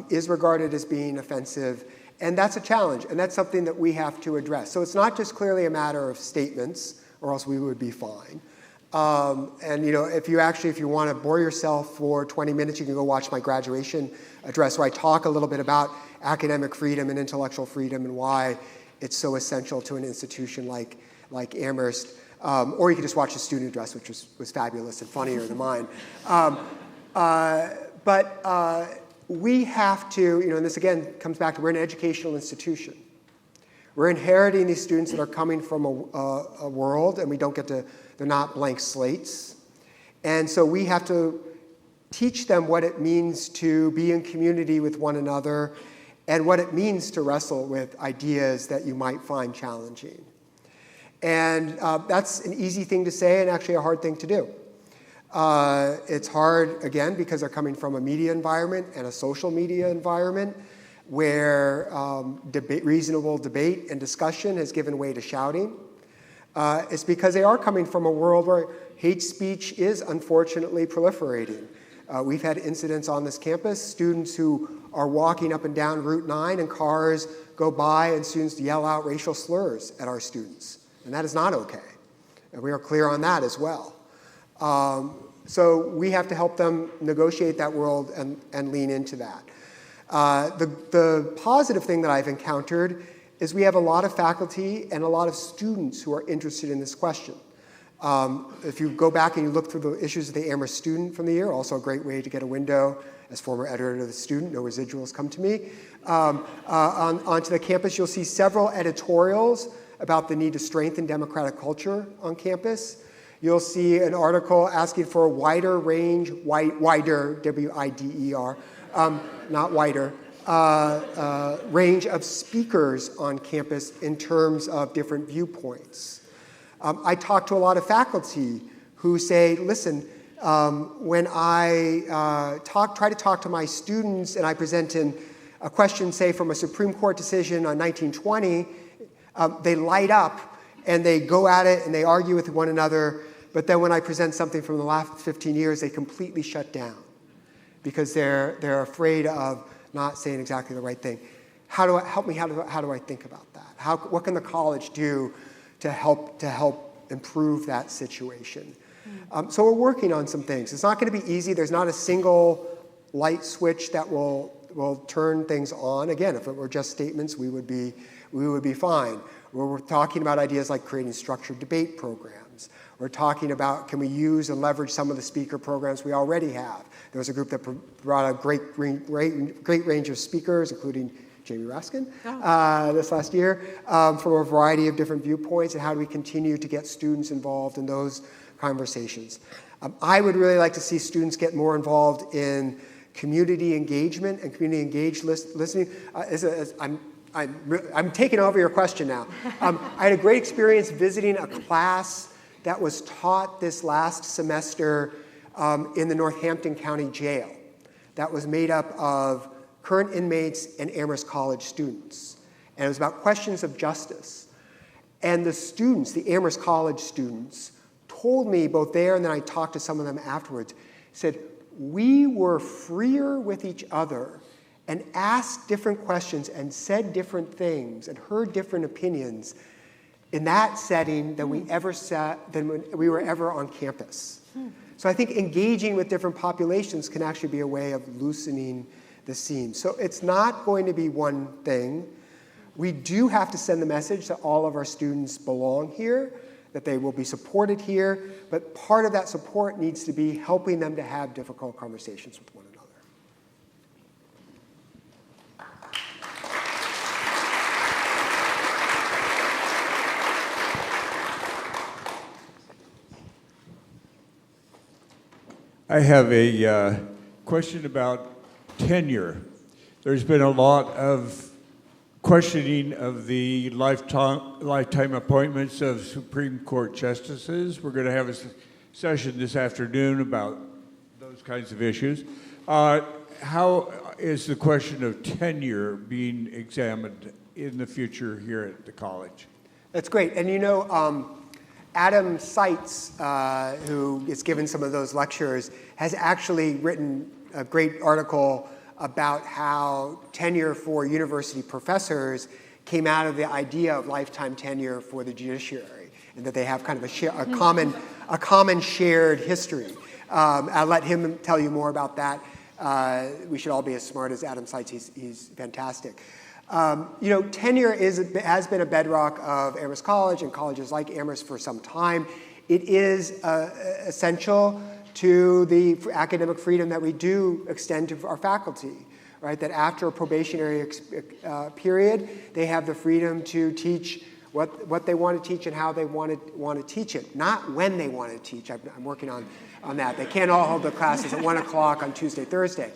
Speaker 2: is regarded as being offensive. And that's a challenge, and that's something that we have to address. So it's not just clearly a matter of statements, or else we would be fine. And if you want to bore yourself for 20 minutes, you can go watch my graduation address where I talk a little bit about academic freedom and intellectual freedom and why it's so essential to an institution like Amherst. Or you can just watch the student address, which was fabulous and funnier than mine. But we have to, and this again comes back to we're an educational institution. We're inheriting these students that are coming from a world, and they're not blank slates. And so we have to teach them what it means to be in community with one another and what it means to wrestle with ideas that you might find challenging. And that's an easy thing to say and actually a hard thing to do. It's hard, again, because they're coming from a media environment and a social media environment where reasonable debate and discussion has given way to shouting. It's because they are coming from a world where hate speech is unfortunately proliferating. We've had incidents on this campus, students who are walking up and down Route 9 and cars go by and students yell out racial slurs at our students. And that is not okay. And we are clear on that as well. So we have to help them negotiate that world and lean into that. The positive thing that I've encountered is we have a lot of faculty and a lot of students who are interested in this question. If you go back and you look through the issues of the Amherst Student from the year, also a great way to get a window as former editor of the Student, no residuals come to me, onto the campus, you'll see several editorials about the need to strengthen democratic culture on campus. You'll see an article asking for a wider range, wider, W-I-D-E-R, not wider, range of speakers on campus in terms of different viewpoints. I talk to a lot of faculty who say, listen, when I try to talk to my students and I present in a question, say, from a Supreme Court decision on 1920, they light up and they go at it and they argue with one another. But then when I present something from the last 15 years, they completely shut down because they're afraid of not saying exactly the right thing. How do I think about that? What can the college do to help improve that situation? So we're working on some things. It's not going to be easy. There's not a single light switch that will turn things on. Again, if it were just statements, we would be fine. We're talking about ideas like creating structured debate programs. We're talking about, can we use and leverage some of the speaker programs we already have? There was a group that brought a great range of speakers, including Jamie Raskin, this last year, from a variety of different viewpoints, and how do we continue to get students involved in those conversations. I would really like to see students get more involved in community engagement and community engaged listening. I'm taking over your question now. I had a great experience visiting a class that was taught this last semester in the Northampton County Jail. That was made up of current inmates and Amherst College students. And it was about questions of justice. And the students, the Amherst College students, told me both there and then I talked to some of them afterwards, said, we were freer with each other and asked different questions and said different things and heard different opinions in that setting than we when we were ever on campus. So I think engaging with different populations can actually be a way of loosening the seam. So it's not going to be one thing. We do have to send the message that all of our students belong here, that they will be supported here, but part of that support needs to be helping them to have difficult conversations with one another.
Speaker 5: I have a question about tenure. There's been a lot of questioning of the lifetime appointments of Supreme Court justices. We're going to have a session this afternoon about those kinds of issues. How is the question of tenure being examined in the future here at the college?
Speaker 2: That's great. And you know, Adam Seitz, who is given some of those lectures, has actually written a great article about how tenure for university professors came out of the idea of lifetime tenure for the judiciary, and that they have kind of a common shared history. I'll let him tell you more about that. We should all be as smart as Adam Seitz. He's fantastic. You know, tenure has been a bedrock of Amherst College and colleges like Amherst for some time. It is essential to the academic freedom that we do extend to our faculty, right? That after a probationary period, they have the freedom to teach what they want to teach and how they want to teach it, not when they want to teach. I'm working on that. They can't all hold the classes at 1 o'clock on Tuesday, Thursday.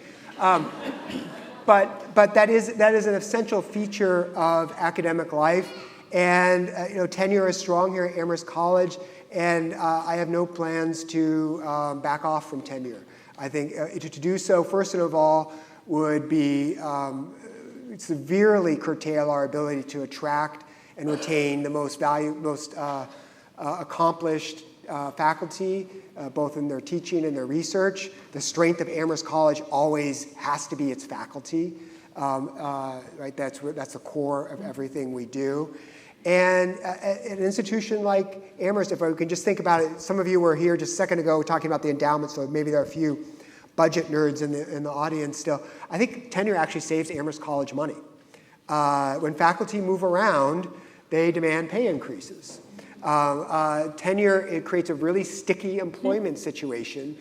Speaker 2: But that is an essential feature of academic life, and you know, tenure is strong here at Amherst College, and I have no plans to back off from tenure. I think to do so, first of all, would be severely curtail our ability to attract and retain the most accomplished faculty, both in their teaching and their research. The strength of Amherst College always has to be its faculty, right? That's the core of everything we do. And an institution like Amherst, if we can just think about it, some of you were here just a second ago talking about the endowment, so maybe there are a few budget nerds in the audience still. I think tenure actually saves Amherst College money. When faculty move around, they demand pay increases. Tenure, it creates a really sticky employment situation.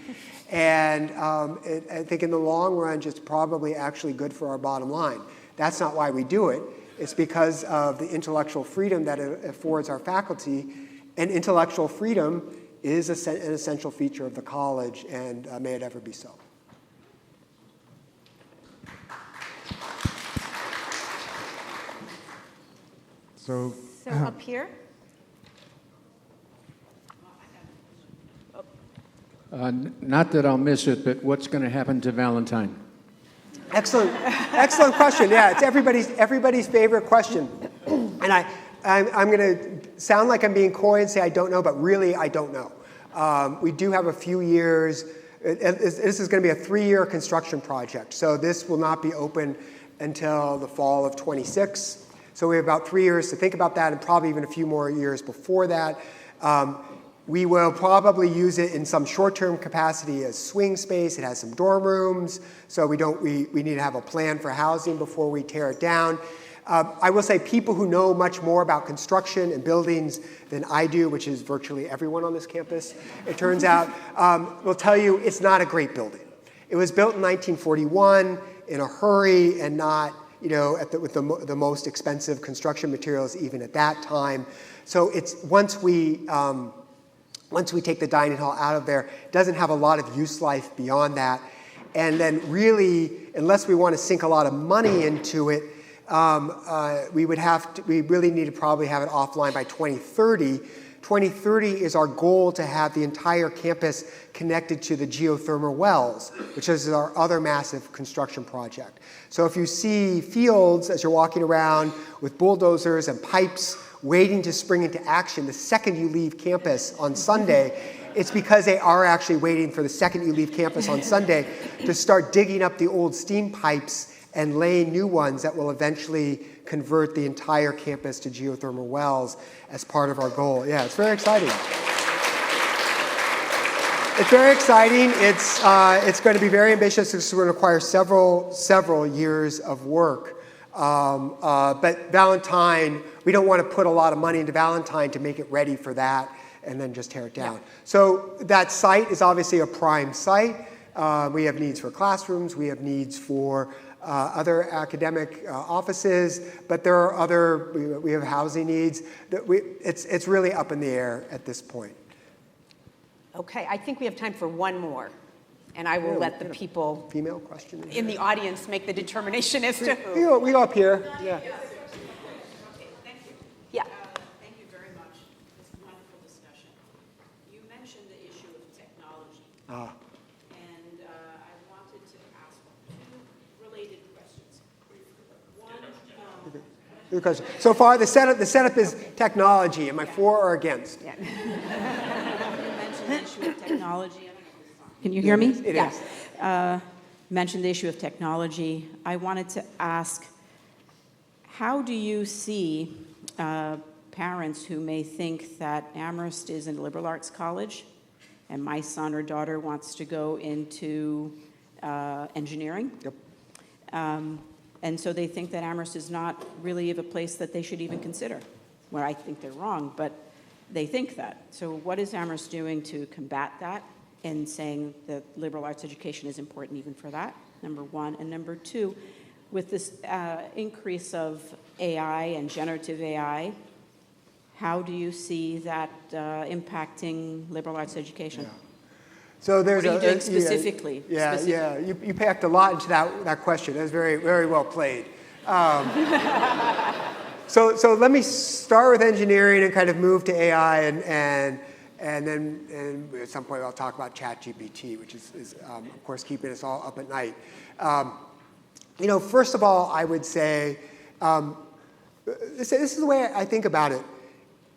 Speaker 2: And I think in the long run, just probably actually good for our bottom line. That's not why we do it. It's because of the intellectual freedom that it affords our faculty. And intellectual freedom is an essential feature of the college, and may it ever be so.
Speaker 6: So up here?
Speaker 7: Not that I'll miss it, but what's going to happen to Valentine?
Speaker 2: Excellent question. Yeah, it's everybody's favorite question. And I'm going to sound like I'm being coy and say I don't know, but really I don't know. We do have a few years. This is going to be a 3-year construction project. So this will not be open until the fall of 26. So we have about 3 years to think about that, and probably even a few more years before that. We will probably use it in some short-term capacity as swing space. It has some dorm rooms, so we need to have a plan for housing before we tear it down. I will say people who know much more about construction and buildings than I do, which is virtually everyone on this campus, it turns out, will tell you it's not a great building. It was built in 1941 in a hurry and not, you know, with the most expensive construction materials even at that time. So it's once we take the dining hall out of there, it doesn't have a lot of use life beyond that. And then really, unless we want to sink a lot of money into it, we really need to probably have it offline by 2030. 2030 is our goal to have the entire campus connected to the geothermal wells, which is our other massive construction project. So if you see fields as you're walking around with bulldozers and pipes waiting to spring into action the second you leave campus on Sunday, it's because they are actually waiting for the second you leave campus on Sunday to start digging up the old steam pipes and laying new ones that will eventually convert the entire campus to geothermal wells as part of our goal. Yeah, it's very exciting. It's very exciting. It's going to be very ambitious. It's going to require several years of work. But Valentine, we don't want to put a lot of money into Valentine to make it ready for that. and then just tear it down. So that site is obviously a prime site. We have needs for classrooms. We have needs for other academic offices, but there are other, we have housing needs. It's really up in the air at this point.
Speaker 3: Okay, I think we have time for one more, and I will let the people
Speaker 2: Female question?
Speaker 3: in the audience make the determination as to who.
Speaker 2: We go up here. Yeah.
Speaker 3: Yeah.
Speaker 8: Thank you very much. It's a wonderful discussion. You mentioned the issue of technology. And I wanted to ask two related questions. One,
Speaker 2: Good question. So far, the setup is technology. Am I for or against?
Speaker 8: you mentioned the issue of technology. I don't know if it's on. Can you hear me?
Speaker 2: It is.
Speaker 8: Mentioned the issue of technology. I wanted to ask, how do you see parents who may think that Amherst is a liberal arts college and my son or daughter wants to go into engineering?
Speaker 2: Yep.
Speaker 8: And so they think that Amherst is not really of a place that they should even consider. Well, I think they're wrong, but they think that. So what is Amherst doing to combat that and saying that liberal arts education is important even for that, number one? And number two, with this increase of AI and generative AI, how do you see that impacting liberal arts education?
Speaker 2: Yeah. So there's
Speaker 8: What are you doing specifically?
Speaker 2: Yeah. You packed a lot into that question. That was very, very well played. So let me start with engineering and kind of move to AI, and then at some point I'll talk about ChatGPT, which is of course keeping us all up at night. First of all, I would say this is the way I think about it.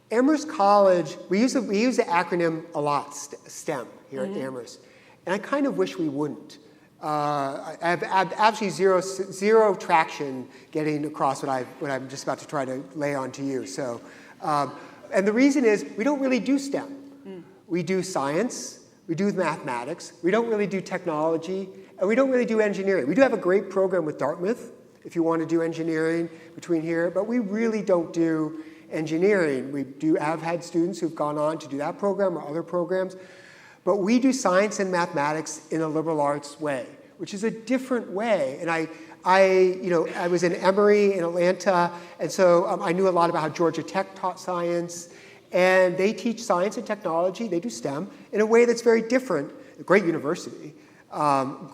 Speaker 2: Amherst College, we use the acronym a lot, STEM, here at Amherst. And I kind of wish we wouldn't. I have absolutely zero traction getting across what I'm just about to try to lay onto you. So, and the reason is we don't really do STEM. We do science, we do mathematics, we don't really do technology, and we don't really do engineering. We do have a great program with Dartmouth, if you want to do engineering between here, but we really don't do engineering. We have had students who've gone on to do that program or other programs, but we do science and mathematics in a liberal arts way, which is a different way. And I was in Emory in Atlanta, and so I knew a lot about how Georgia Tech taught science, and they teach science and technology, they do STEM, in a way that's very different, a great university,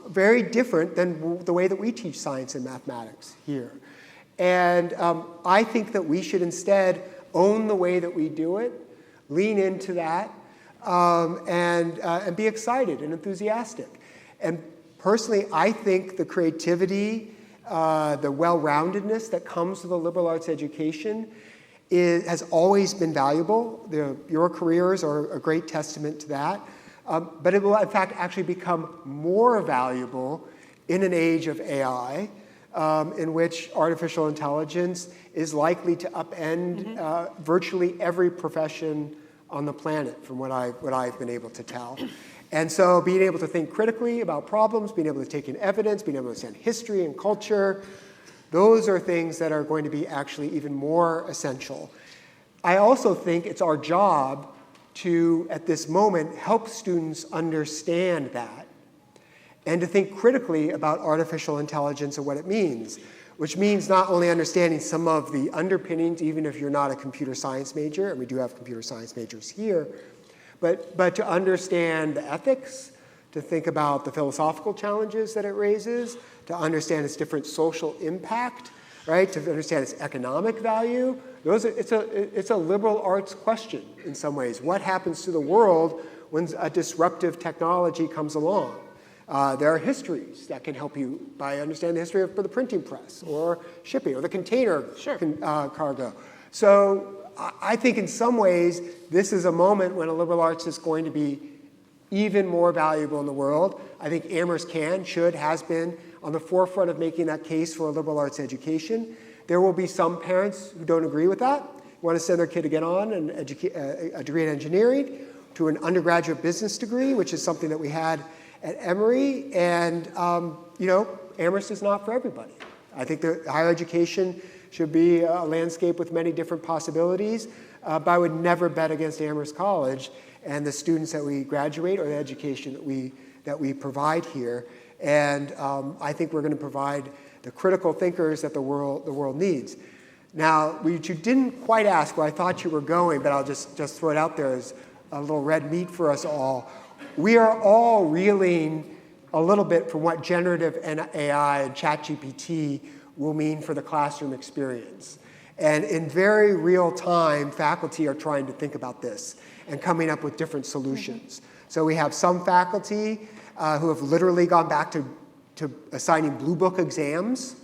Speaker 2: very different than the way that we teach science and mathematics here. And I think that we should instead own the way that we do it, lean into that, and be excited and enthusiastic. And personally, I think the creativity, the well-roundedness that comes with a liberal arts education has always been valuable. Your careers are a great testament to that. But it will, in fact, actually become more valuable in an age of AI, in which artificial intelligence is likely to upend virtually every profession on the planet, from what I've been able to tell. And so being able to think critically about problems, being able to take in evidence, being able to understand history and culture, those are things that are going to be actually even more essential. I also think it's our job to, at this moment, help students understand that and to think critically about artificial intelligence and what it means, which means not only understanding some of the underpinnings, even if you're not a computer science major, and we do have computer science majors here, but to understand the ethics, to think about the philosophical challenges that it raises, to understand its different social impact, right? To understand its economic value. It's a liberal arts question in some ways. What happens to the world when a disruptive technology comes along? There are histories that can help you by understanding the history of the printing press or shipping or the container cargo. So I think in some ways this is a moment when a liberal arts is going to be even more valuable in the world. I think Amherst has been on the forefront of making that case for a liberal arts education. There will be some parents who don't agree with that, want to send their kid to get on a degree in engineering, to an undergraduate business degree, which is something that we had at Emory. And Amherst is not for everybody. I think that higher education should be a landscape with many different possibilities. but I would never bet against Amherst College and the students that we graduate or the education that we provide here. And I think we're going to provide the critical thinkers that the world needs. Now, what you didn't quite ask where I thought you were going, but I'll just throw it out there as a little red meat for us all. We are all reeling a little bit from what generative AI and ChatGPT will mean for the classroom experience. And in very real time, faculty are trying to think about this and coming up with different solutions. So we have some faculty who have literally gone back to assigning Blue Book exams.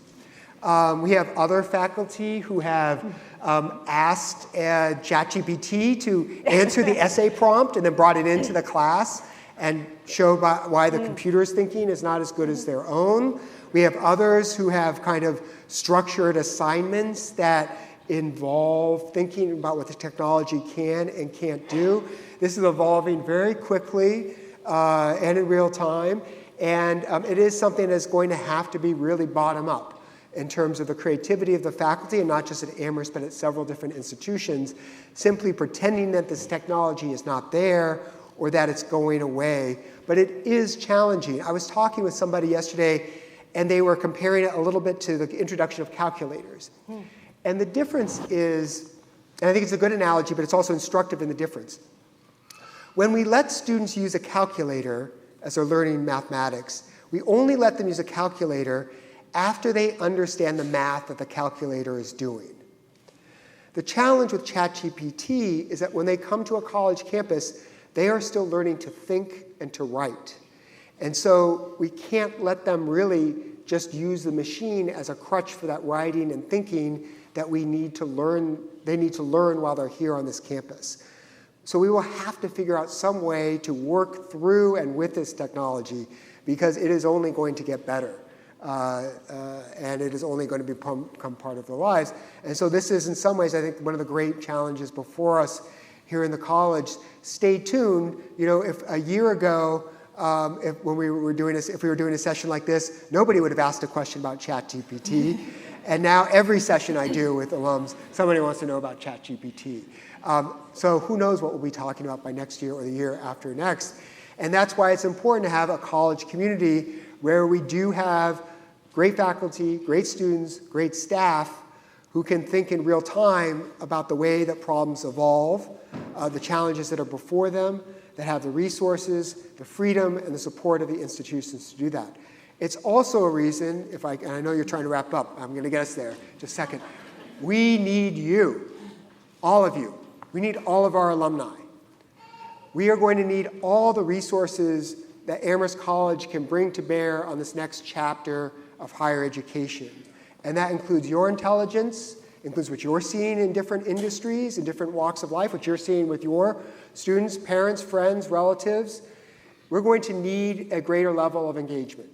Speaker 2: We have other faculty who have asked ChatGPT to answer the essay prompt and then brought it into the class and showed why the computer's thinking is not as good as their own. We have others who have kind of structured assignments that involve thinking about what the technology can and can't do. This is evolving very quickly and in real time, and it is something that's going to have to be really bottom up in terms of the creativity of the faculty, and not just at Amherst, but at several different institutions, simply pretending that this technology is not there or that it's going away. But it is challenging. I was talking with somebody yesterday, and they were comparing it a little bit to the introduction of calculators. And the difference is, and I think it's a good analogy, but it's also instructive in the difference. When we let students use a calculator as they're learning mathematics, we only let them use a calculator after they understand the math that the calculator is doing. The challenge with ChatGPT is that when they come to a college campus, they are still learning to think and to write. And so we can't let them really just use the machine as a crutch for that writing and thinking that they need to learn while they're here on this campus. So we will have to figure out some way to work through and with this technology, because it is only going to get better. And it is only going to become part of their lives. And so this is, in some ways, I think, one of the great challenges before us here in the college. Stay tuned. If a year ago, if we were doing a session like this, nobody would have asked a question about ChatGPT. And now every session I do with alums, somebody wants to know about ChatGPT. So who knows what we'll be talking about by next year or the year after next. And that's why it's important to have a college community where we do have great faculty, great students, great staff who can think in real time about the way that problems evolve, the challenges that are before them, that have the resources, the freedom, and the support of the institutions to do that. It's also a reason, and I know you're trying to wrap up, I'm going to get us there just a second. We need you, all of you. We need all of our alumni. We are going to need all the resources that Amherst College can bring to bear on this next chapter of higher education. And that includes your intelligence, includes what you're seeing in different industries, in different walks of life, what you're seeing with your students, parents, friends, relatives. We're going to need a greater level of engagement.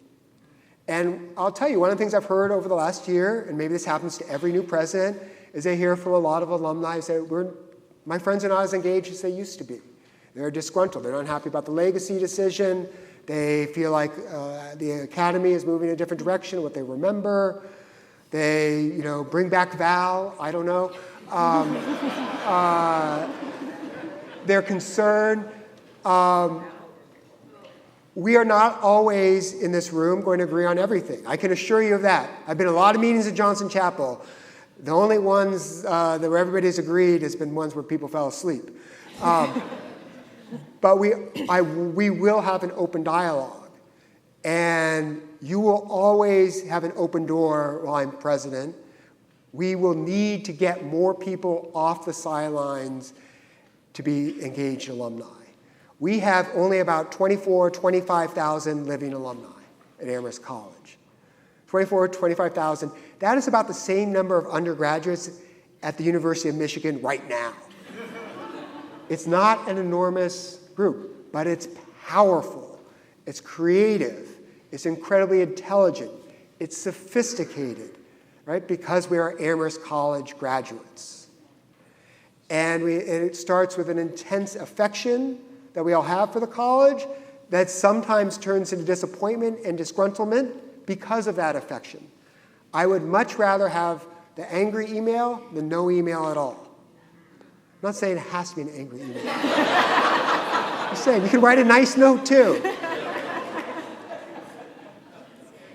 Speaker 2: And I'll tell you, one of the things I've heard over the last year, and maybe this happens to every new president, is I hear from a lot of alumni say, my friends are not as engaged as they used to be. They're disgruntled. They're not happy about the legacy decision. They feel like the academy is moving in a different direction, what they remember. They, bring back Val. I don't know. They're concerned. We are not always in this room going to agree on everything. I can assure you of that. I've been in a lot of meetings at Johnson Chapel. The only ones that where everybody's agreed has been ones where people fell asleep. But we will have an open dialogue. And you will always have an open door while I'm president. We will need to get more people off the sidelines to be engaged alumni. We have only about 25,000 living alumni at Amherst College. 25,000. That is about the same number of undergraduates at the University of Michigan right now. It's not an enormous group, but it's powerful, it's creative, it's incredibly intelligent, it's sophisticated, right? Because we are Amherst College graduates. And it starts with an intense affection that we all have for the college that sometimes turns into disappointment and disgruntlement because of that affection. I would much rather have the angry email than no email at all. not saying it has to be an angry email. I'm saying you can write a nice note too.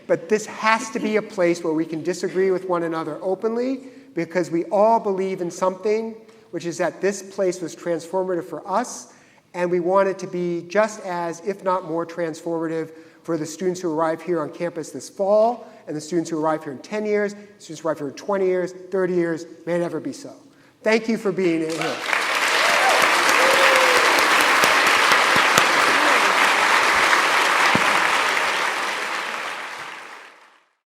Speaker 2: But this has to be a place where we can disagree with one another openly, because we all believe in something, which is that this place was transformative for us, and we want it to be just as, if not more, transformative for the students who arrive here on campus this fall, and the students who arrive here in 10 years, students who arrive here in 20 years, 30 years, may never be so. Thank you for being here.